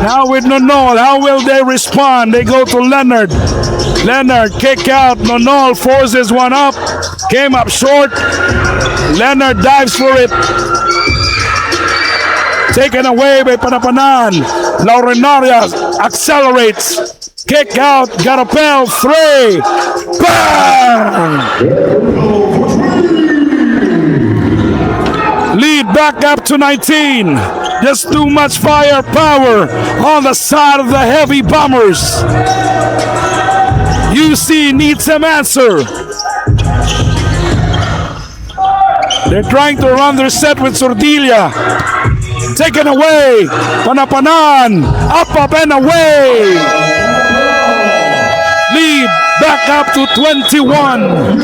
Now with Nonol, how will they respond? They go to Leonard. Leonard kick out. Nonol forces one up. Came up short. Leonard dives for it. Taken away by Panapanan. Laurenaria accelerates. Kick out. Garapel. 3. Bang! Lead back up to 19. Just too much firepower on the side of the heavy bombers. UC needs some answer. They're trying to run their set with Sordilia. Taken away. Panapanan. Up and away. Lead back up to 21.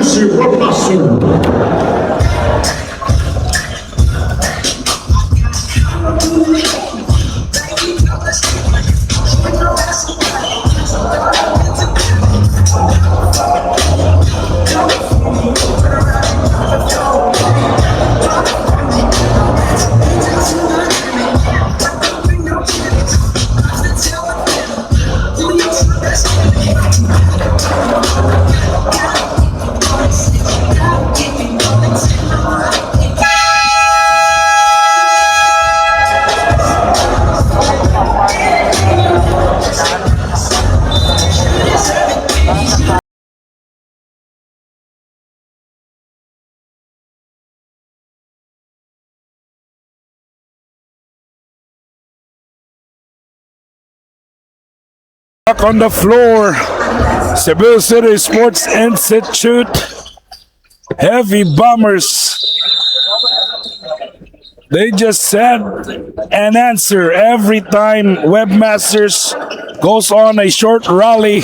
Back on the floor, Cebu City Sports Institute. Heavy bombers. They just said an answer every time Webmasters goes on a short rally.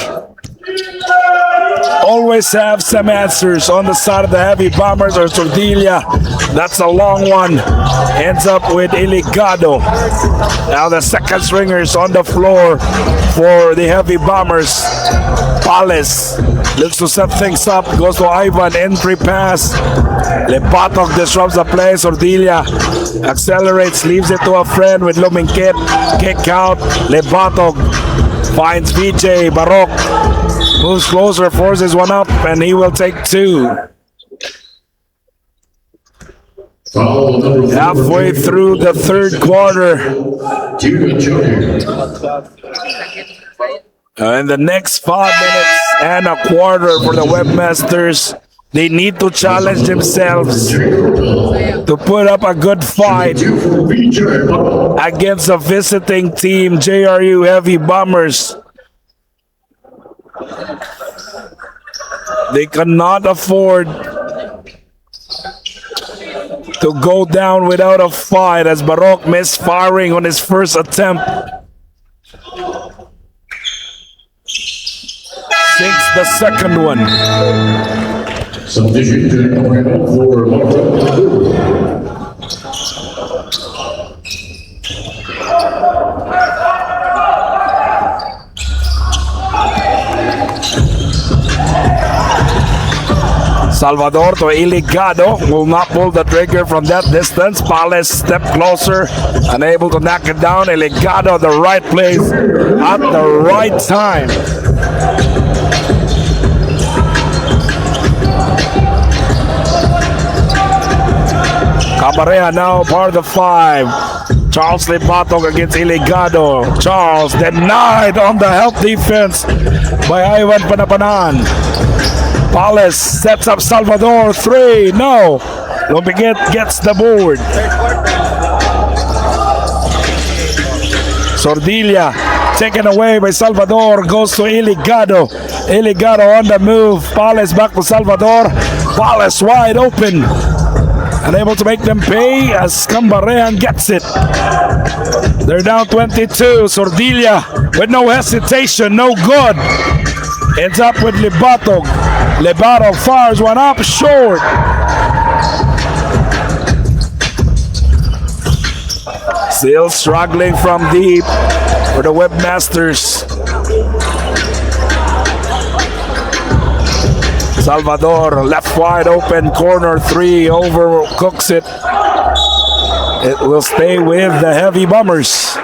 Always have some answers on the side of the heavy bombers or Sordilia. That's a long one. Ends up with Iligado. Now the second stringers on the floor for the heavy bombers. Palace looks to set things up. Goes to Ivan. Entry pass. Lepatok disrupts the play. Sordilia accelerates. Leaves it to a friend with Luminkit. Kick out. Lepatok finds VJ. Barok moves closer. Forces one up. And he will take 2. Halfway through the third quarter. In the next 5 minutes and a quarter for the Webmasters, they need to challenge themselves to put up a good fight against a visiting team, JRU Heavy Bombers. They cannot afford to go down without a fight as Barok misfiring on his first attempt. Sinks the second one. Substitution for Salvador to Iligado will not pull the trigger from that distance. Palace step closer, unable to knock it down. Iligado the right place at the right time. Cabrera now part of the 5. Charles Lepatok against Iligado. Charles denied on the help defense by Ivan Panapanan. Palace sets up Salvador. 3. No. Luminkit gets the board. Sordilia taken away by Salvador. Goes to Iligado. Iligado on the move. Palace back to Salvador. Palace wide open. Unable to make them pay as Cambarean gets it. They're down 22. Sordilia with no hesitation. No good. Ends up with Libatog. Lebato fires one up short. Still struggling from deep for the Webmasters. Salvador left wide open, corner 3, overcooks it. It will stay with the Heavy Bombers.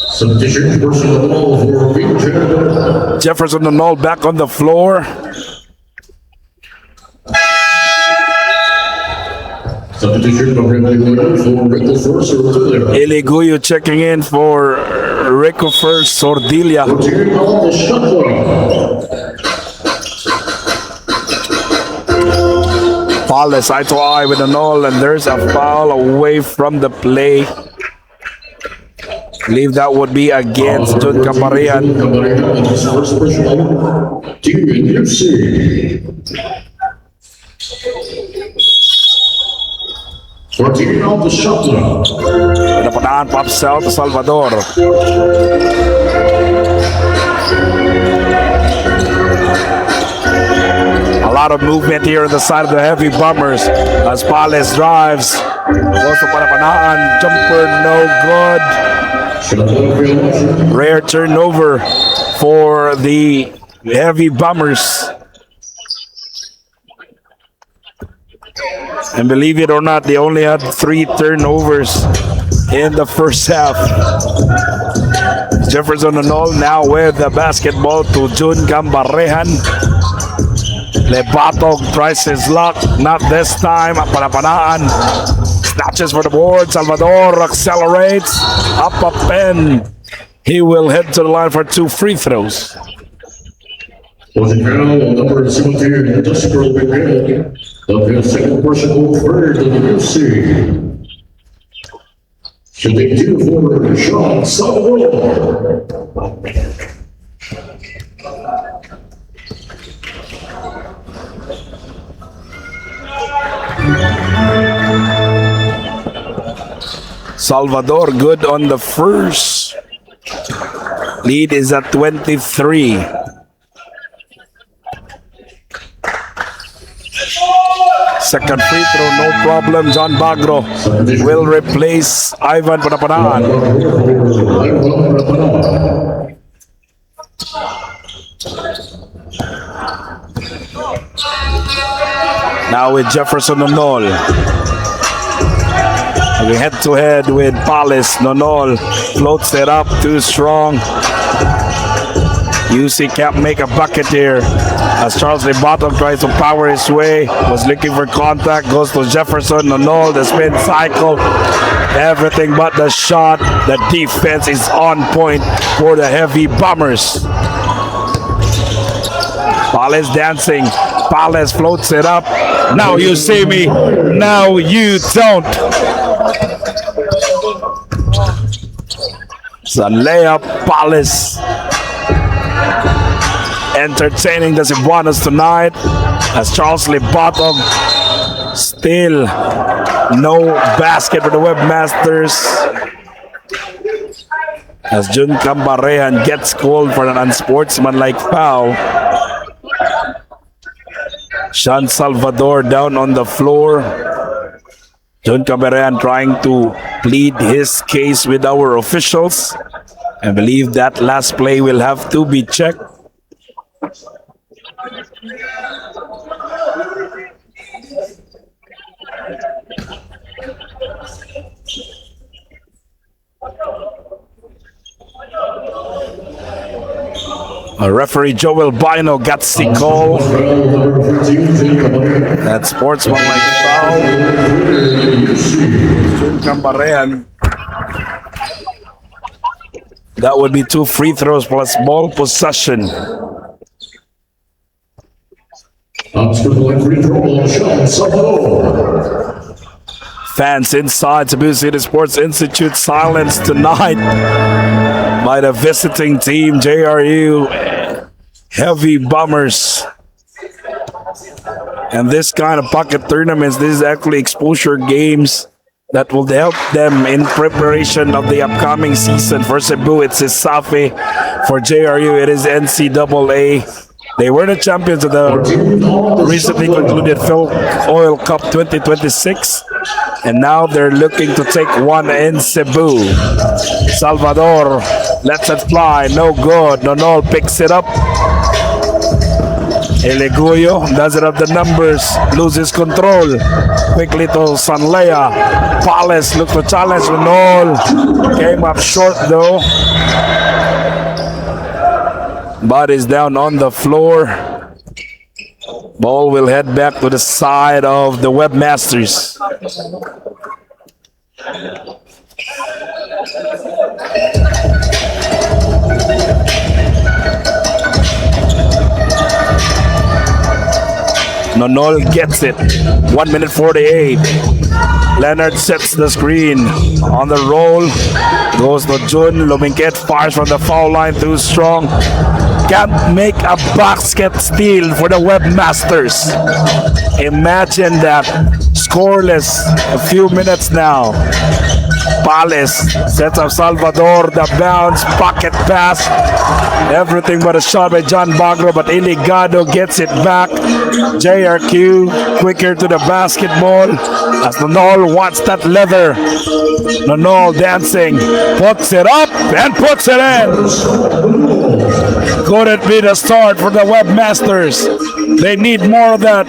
Substitution personnel for Beacon. Jefferson and all back on the floor. Substitution for Rico First Sordilia. Iliguyo checking in for Rico First Sordilia. Rotating on the shot clock. Paulus eye to eye with an all, and there's a foul away from the play. Believe that would be against Jun Caparian. Caparian is first personnel. Team UFC. Rotating on the shot clock. Pinapanaan pops out to Salvador. A lot of movement here on the side of the Heavy Bombers as Pales drives. Goes to Pinapanaan. Jumper no good. Rare turnover for the Heavy Bombers. And believe it or not, they only had 3 turnovers in the first half. Jefferson and all now with the basketball to Jun Gambarehan. Lebato tries his luck, not this time. Panapanaan snatches for the board. Salvador accelerates up a pen. He will head to the line for 2 free throws. Was it foul on number 17, Industrial Beacon. The second personal third of the UFC. Shooting 2 for Sean Salvador. Salvador good on the first. Lead is at 23. Second free throw, no problem. John Bagro will replace Ivan Panapanaan. Now with Jefferson Nonol. We head to head with Pales. Nonol floats it up too strong. UC can't make a bucket here as Charles Lebato tries to power his way. Was looking for contact, goes to Jefferson. Nonol, the spin cycle. Everything but the shot. The defense is on point for the Heavy Bombers. Pales dancing. Pales floats it up. Now you see me. Now you don't. It's a layup. Pales entertaining the Cebuanos tonight as Charles Lebato still no basket for the Webmasters as Jun Cambarehan gets called for an unsportsmanlike foul. Sean Salvador down on the floor. Jun Cambarehan trying to plead his case with our officials. I believe that last play will have to be checked. Referee Joel Bino gets the call. That sportsmanlike foul. Cambarehan. That would be 2 free throws plus ball possession. Fans inside Cebu City Sports Institute silenced tonight by the visiting team, JRU Heavy Bombers. And this kind of pocket tournaments, this is actually exposure games that will help them in preparation of the upcoming season. For Cebu, it's Isafi. For JRU, it is NCAA. They were the champions of the recently concluded Phil Oil Cup 2026, and now they're looking to take one in Cebu. Salvador lets it fly, no good. Nonol picks it up. Eleguyo doesn't have the numbers, loses control. Quickly to Sanlea. Palace looks to challenge Nonol. Came up short though. Body's down on the floor. Ball will head back to the side of the Webmasters. Nonol gets it. 1 minute 48. Leonard sets the screen. On the roll. Goes to Jun. Luminket fires from the foul line too strong. Can't make a basket steal for the Webmasters. Imagine that. Scoreless. A few minutes now. Palace sets up Salvador. The bounce. Pocket pass. Everything but a shot by John Bagro, but Iligado gets it back. JRQ quicker to the basketball as Nonol wants that leather. Nonol dancing, puts it up and puts it in. Could it be the start for the Webmasters? They need more of that.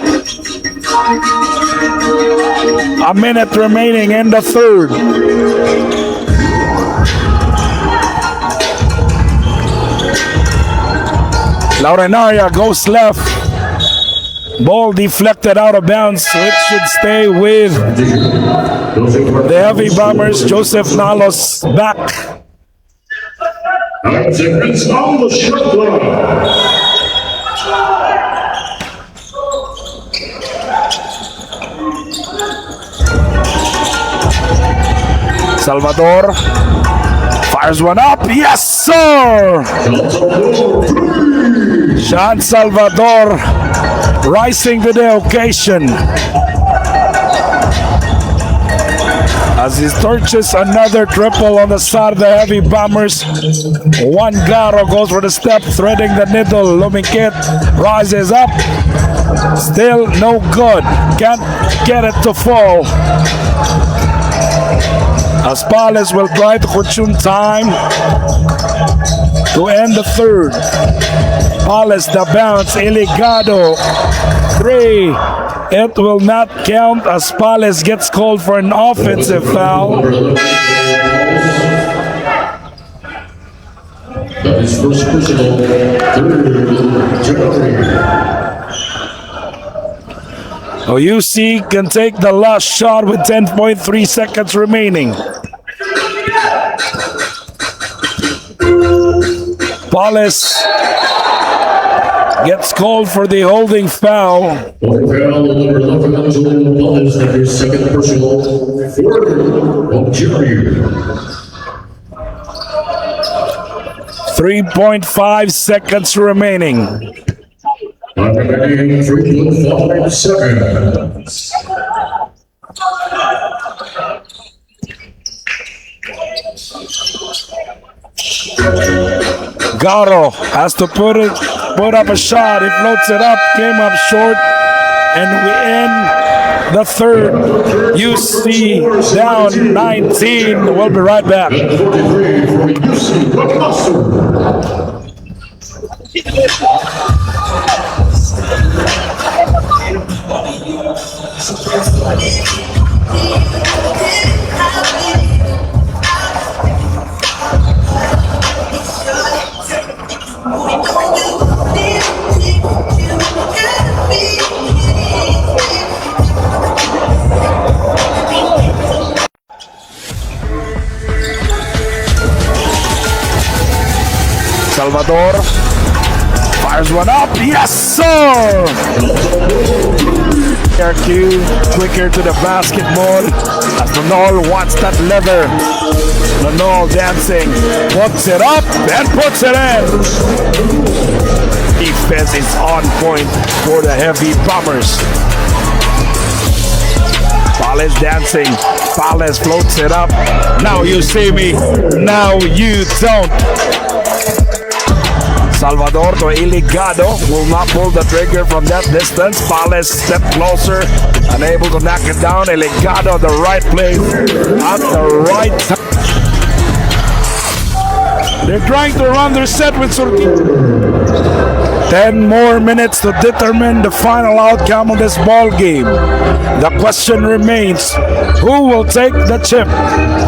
A minute remaining in the third. Laurenaria goes left. Ball deflected out of bounds, so it should stay with the Heavy Bombers. Joseph Nalos back. 9 seconds on the shot clock. Salvador fires one up. Yes, sir! Jean Salvador rising to the occasion as he torches another triple on the side of the Heavy Bombers. One Garo goes for the step, threading the needle. Luminket rises up. Still no good. Can't get it to fall. As Palace will try to consume time to end the third. Palace the bounce. Iligado. 3. It will not count as Palace gets called for an offensive foul. That is first personal. OUC can take the last shot with 10.3 seconds remaining. Palace gets called for the holding foul. Holding foul, number 11, Angelo Palace, that is second personal. 4 of JRU. 3.5 seconds remaining. Remaining 3.5 seconds. Garo has to put up a shot. He floats it up, came up short, and we end the third. UC down 19. We'll be right back. 43 for UC Webmaster. Salvador fires one up. Yes, sir! RQ quicker to the basketball as Nonol wants that leather. Nonol dancing, puts it up and puts it in. Defense is on point for the Heavy Bombers. Palace dancing. Palace floats it up. Now you see me. Now you don't. Salvador to Iligado will not pull the trigger from that distance. Palace step closer, unable to knock it down. Iligado the right place at the right time. They're trying to run their set with Sortito. 10 more minutes to determine the final outcome of this ball game. The question remains, who will take the chip?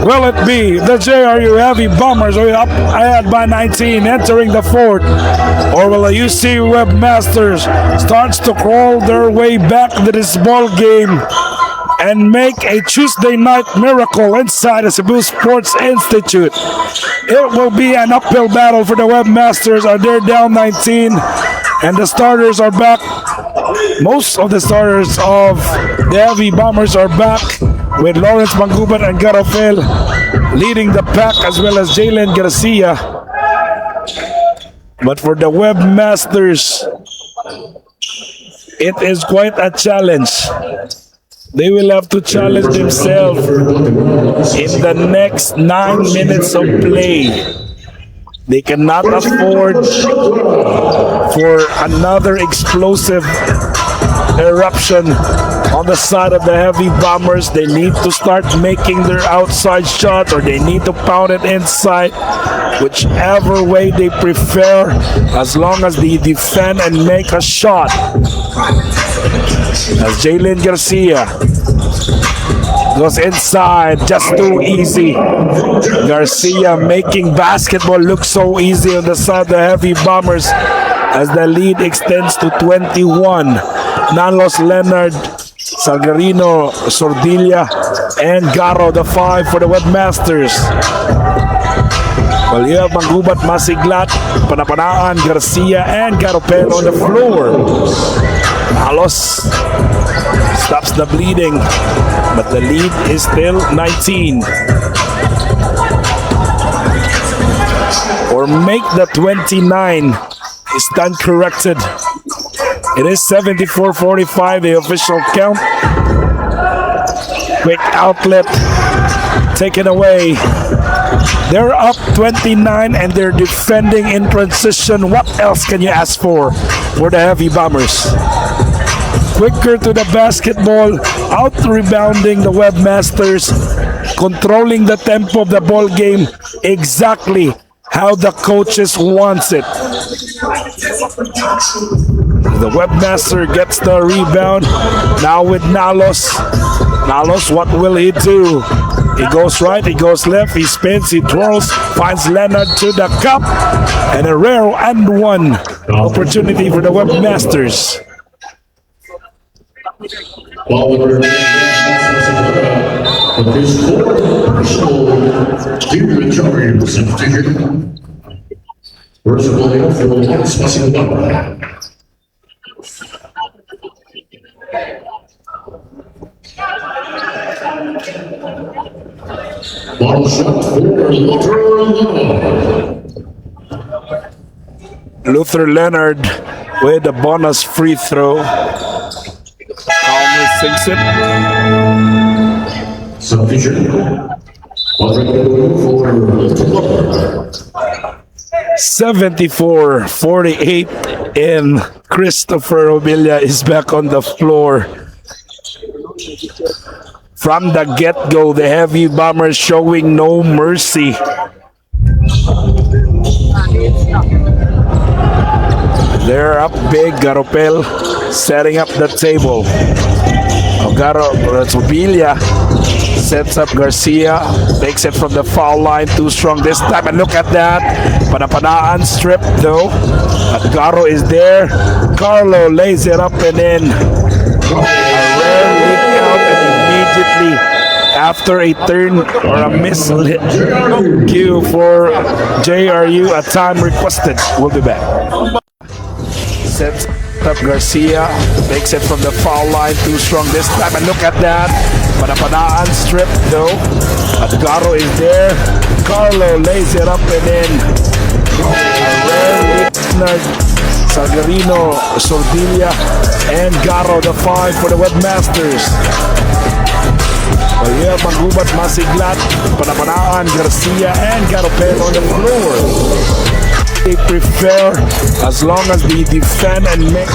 Will it be the JRU Heavy Bombers, who are up ahead by 19 entering the fourth? Or will the UC Webmasters starts to crawl their way back to this ball game and make a Tuesday night miracle inside the CEBU Sports Institute? It will be an uphill battle for the Webmasters. They're down 19 and the starters are back. Most of the starters of the Heavy Bombers are back, with Lawrence Mangubat and Garofel leading the pack, as well as Jalen Garcia. But for the Webmasters, it is quite a challenge. They will have to challenge themselves in the next 9 minutes of play. They cannot afford for another explosive eruption on the side of the Heavy Bombers. They need to start making their outside shots, or they need to pound it inside, whichever way they prefer, as long as they defend and make a shot. As Jalen Garcia goes inside, just too easy. Garcia making basketball look so easy on the side of the Heavy Bombers as the lead extends to 21. Nalos, Leonard, Salgarino, Sordilla, and Garo, the 5 for the Webmasters. Well, you have Mangubat, Masiglat, Panapanaan, Garcia, and Garopel on the floor. Nalos stops the bleeding, but the lead is still 19. Or make the 29 stand corrected. It is 74-45, the official count. Quick outlet taken away. They're up 29 and they're defending in transition. What else can you ask for the Heavy Bombers? Quicker to the basketball, out rebounding the Webmasters, controlling the tempo of the ball game exactly how the coaches wants it. The Webmaster gets the rebound now with Nalos. Nalos, what will he do? He goes right, he goes left, he spins, he twirls, finds Leonard to the cup, and a rare and one opportunity for the Webmasters. While the of this fourth personal team charges of ticket. First of all, for the Lawrence Mangubat. Bottle shot for Luther Leonard with a bonus free throw. Calmly sinks it. Substitution. For Luther Leonard. 74-48, and Christopher Obilia is back on the floor. From the get-go, the Heavy Bombers showing no mercy. They're up big. Garopel setting up the table. Obilia sets up Garcia, takes it from the foul line, too strong this time, and look at that. Panapanaan stripped though. Garo is there. Carlo lays it up and in. A rare lead out, and immediately after a turn or a miss cue for JRU, a time requested. We'll be back. Sets up Garcia, takes it from the foul line, too strong this time, and look at that. Panapanaan stripped though. Garo is there. Carlo lays it up and in. A rare Leonard, Salgarino, Sordilla, and Garo, the 5 for the Webmasters. Yeah, Magubat, Masiglat, Panapanaan, Garcia, and Garopel on the floor. They prefer as long as they defend and make.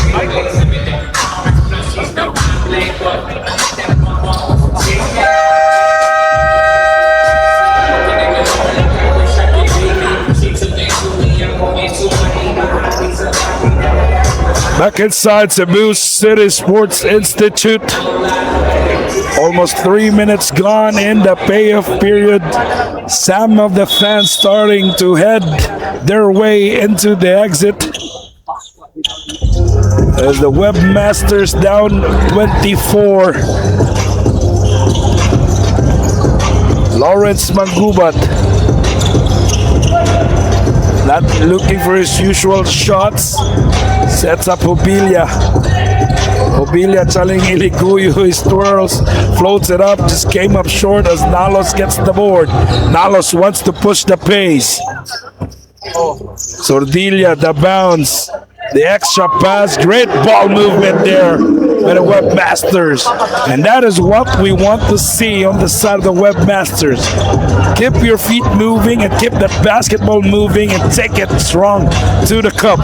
Back inside Cebu City Sports Institute. Almost 3 minutes gone in the payoff period. Some of the fans starting to head their way into the exit. As the Webmasters down 24. Lawrence Mangubat not looking for his usual shots. Sets up Hobilia. Hobilia telling Iliguyo his twirls. Floats it up. Just came up short as Nalos gets the board. Nalos wants to push the pace. Sordilia, the bounce. The extra pass. Great ball movement there by the Webmasters. And that is what we want to see on the side of the Webmasters. Keep your feet moving and keep the basketball moving and take it strong to the cup.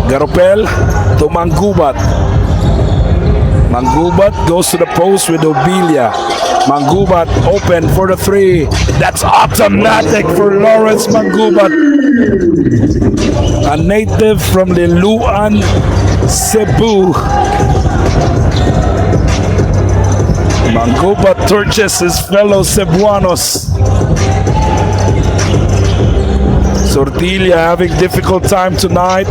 Garopel to Mangubat. Mangubat goes to the post with Obilia. Mangubat open for the three. That's automatic for Lawrence Mangubat. A native from Liluan, Cebu. Mangubat torches his fellow Cebuanos. Sordilia having difficult time tonight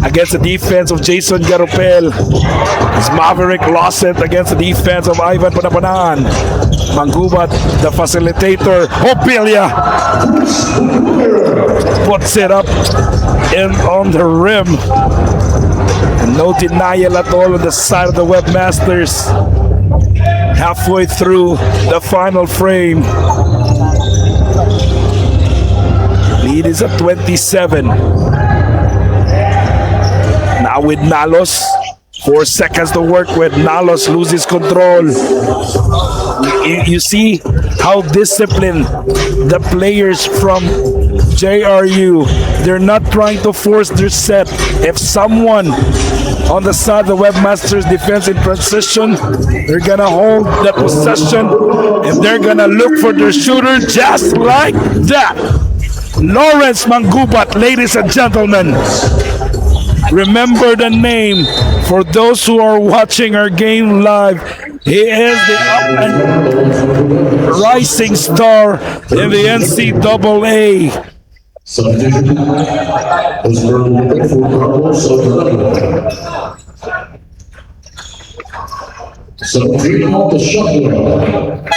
against the defense of Jason Garopel. As Maverick lost it against the defense of Ivan Panapanaan. Mangubat, the facilitator. Hobilia puts it up in on the rim. And no denial at all on the side of the Webmasters. Halfway through the final frame. Lead is at 27. Now with Nalos, 4 seconds to work with. Nalos loses control. You see how disciplined the players from JRU. They're not trying to force their set. If someone on the side of the Webmasters defense in transition, they're gonna hold the possession and they're gonna look for their shooter just like that. Lawrence Mangubat, ladies and gentlemen. Remember the name for those who are watching our game live. He is the up and rising star in the NCAA. Subdivision was for Carlos Soto. 17 off the shot clock.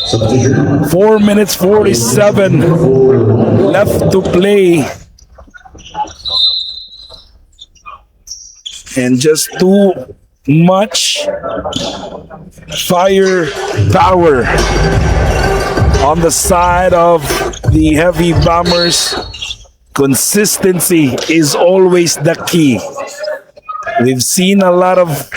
Subdivision. 4 minutes 47 left to play. And just too much firepower on the side of the Heavy Bombers. Consistency is always the key. We've seen a lot of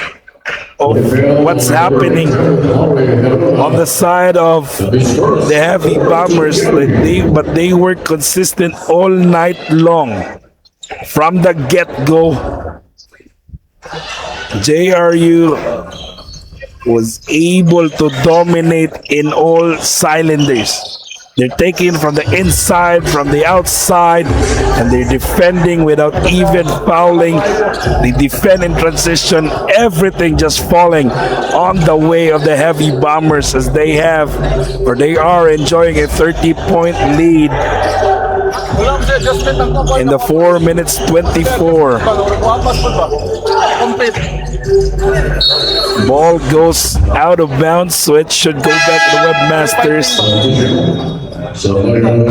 what's happening on the side of the Heavy Bombers, but they were consistent all night long. From the get-go, JRU was able to dominate in all cylinders. They're taking from the inside, from the outside, and they're defending without even fouling. They defend in transition, everything just falling on the way of the Heavy Bombers as they have, or they are enjoying a 30-point lead in the 4 minutes 24. Ball goes out of bounds, so it should go back to the Webmasters.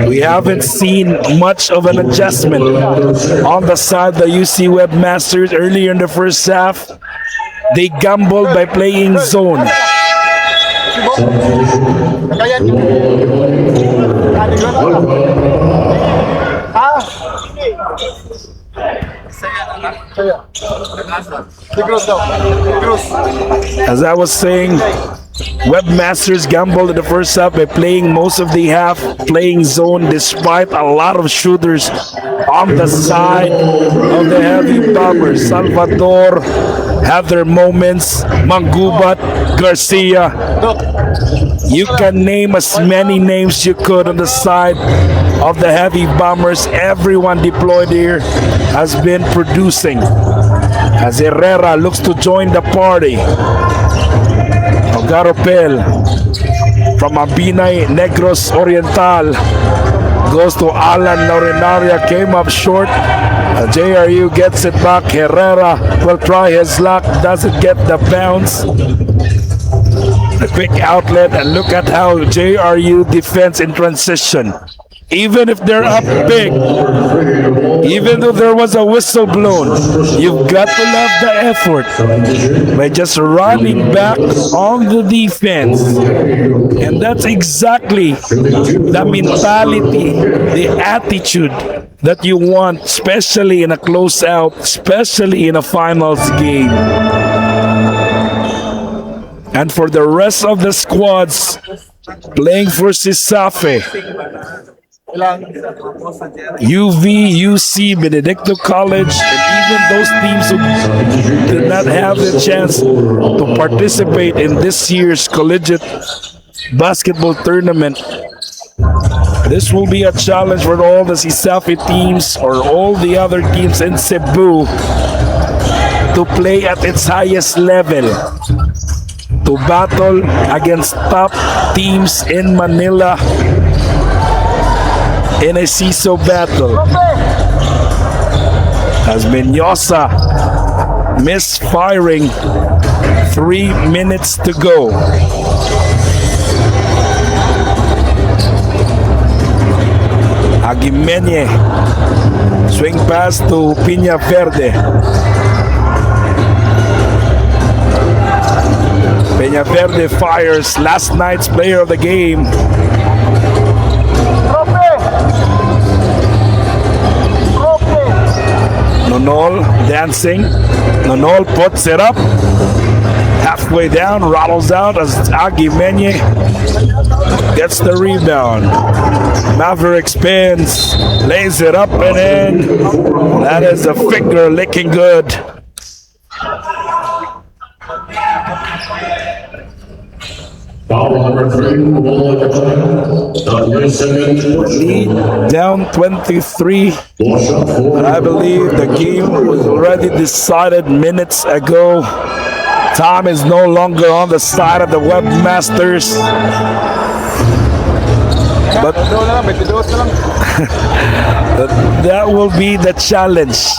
We haven't seen much of an adjustment on the side of the UC Webmasters. Earlier in the first half, they gambled by playing zone. As I was saying, Webmasters gambled in the first half by playing most of the half, playing zone despite a lot of shooters on the side of the heavy bombers. Salvador have their moments, Mangubat, Garcia. You can name as many names you could on the side of the heavy bombers. Everyone deployed here has been producing. As Herrera looks to join the party. Ogaropel from Abinay Negros Oriental goes to Alan Laurinaria, came up short. JRU gets it back. Herrera will try his luck, doesn't get the bounce. A quick outlet, and look at how JRU defends in transition. Even if they're up big, even though there was a whistle blown, you've got to love the effort by just running back on the defense. And that's exactly the mentality, the attitude that you want, especially in a closeout, especially in a finals game. And for the rest of the squads playing for Sisafe, UV, UC, Benedicto College, and even those teams who did not have the chance to participate in this year's collegiate basketball tournament. This will be a challenge for all the Sisafe teams or all the other teams in Cebu to play at its highest level, to battle against top teams in Manila in a CISO battle. As Menyosa misfiring, 3 minutes to go. Aguimenye, swing pass to Piña Verde. Peña Verde fires, last night's player of the game. Nonol dancing. Nonol puts it up. Halfway down, rattles out as Aguimenye gets the rebound. Maverick spins, lays it up and in. That is a finger licking good. Lead down 23. I believe the game was already decided minutes ago. Time is no longer on the side of the Webmasters. But that will be the challenge.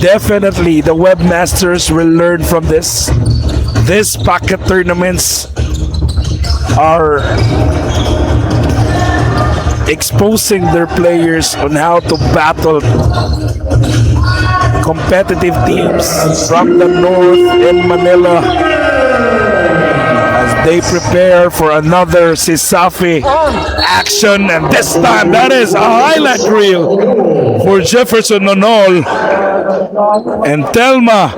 Definitely the Webmasters will learn from this. These packet tournaments are exposing their players on how to battle competitive teams from the north in Manila as they prepare for another Sisafe action, and this time that is a highlight reel for Jefferson Nonol and Telma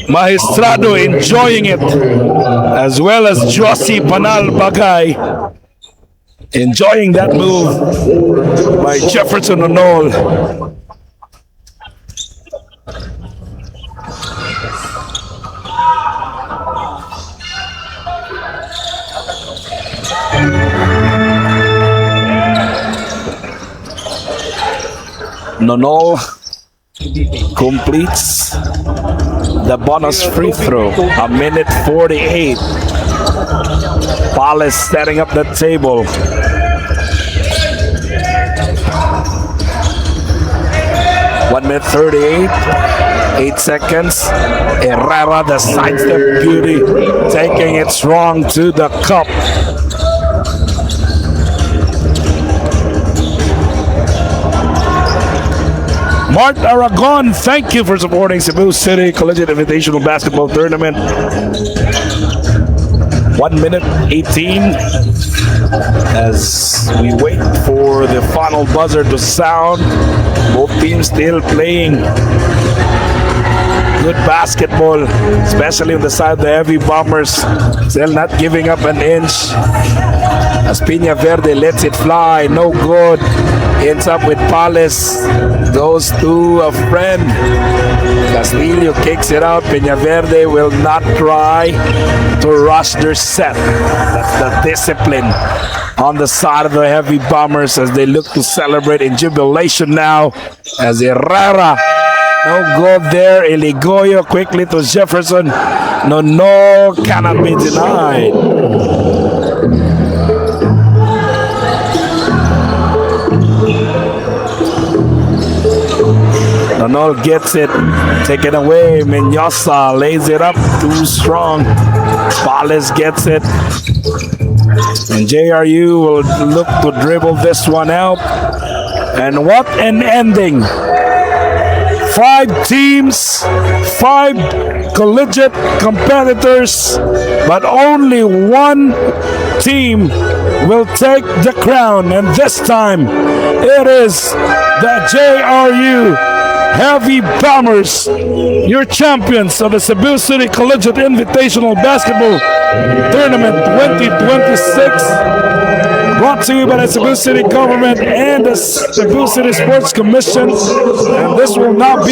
Maestrado enjoying it, as well as Josie Panal Bagay enjoying that move by Jefferson Nonol. Nonol completes the bonus free throw. A minute 48. Palace setting up the table. One minute 38. 8 seconds. Herrera, the sidestep beauty, taking it strong to the cup. Mart Aragon, thank you for supporting Cebu City Collegiate Invitational Basketball Tournament. 1 minute 18 as we wait for the final buzzer to sound. Both teams still playing Good basketball, especially on the side of the Heavy Bombers. Still not giving up an inch. As Peña Verde lets it fly, no good. Ends up with Pales. Goes to a friend. Castillo kicks it out. Peña Verde will not try to rush their set. That's the discipline on the side of the Heavy Bombers as they look to celebrate in jubilation now. As Herrera, no good there. Iligoyo quickly to Jefferson. No, cannot be denied. Nonol gets it, taken away. Mendoza lays it up, too strong. Pales gets it. And JRU will look to dribble this one out. And what an ending. 5 teams, 5 collegiate competitors, but only one team will take the crown. And this time, it is the JRU Heavy Bombers, your champions of the Cebu City Collegiate Invitational Basketball Tournament 2026. Brought to you by the Cebu City government and the Cebu City Sports Commission. And this will not be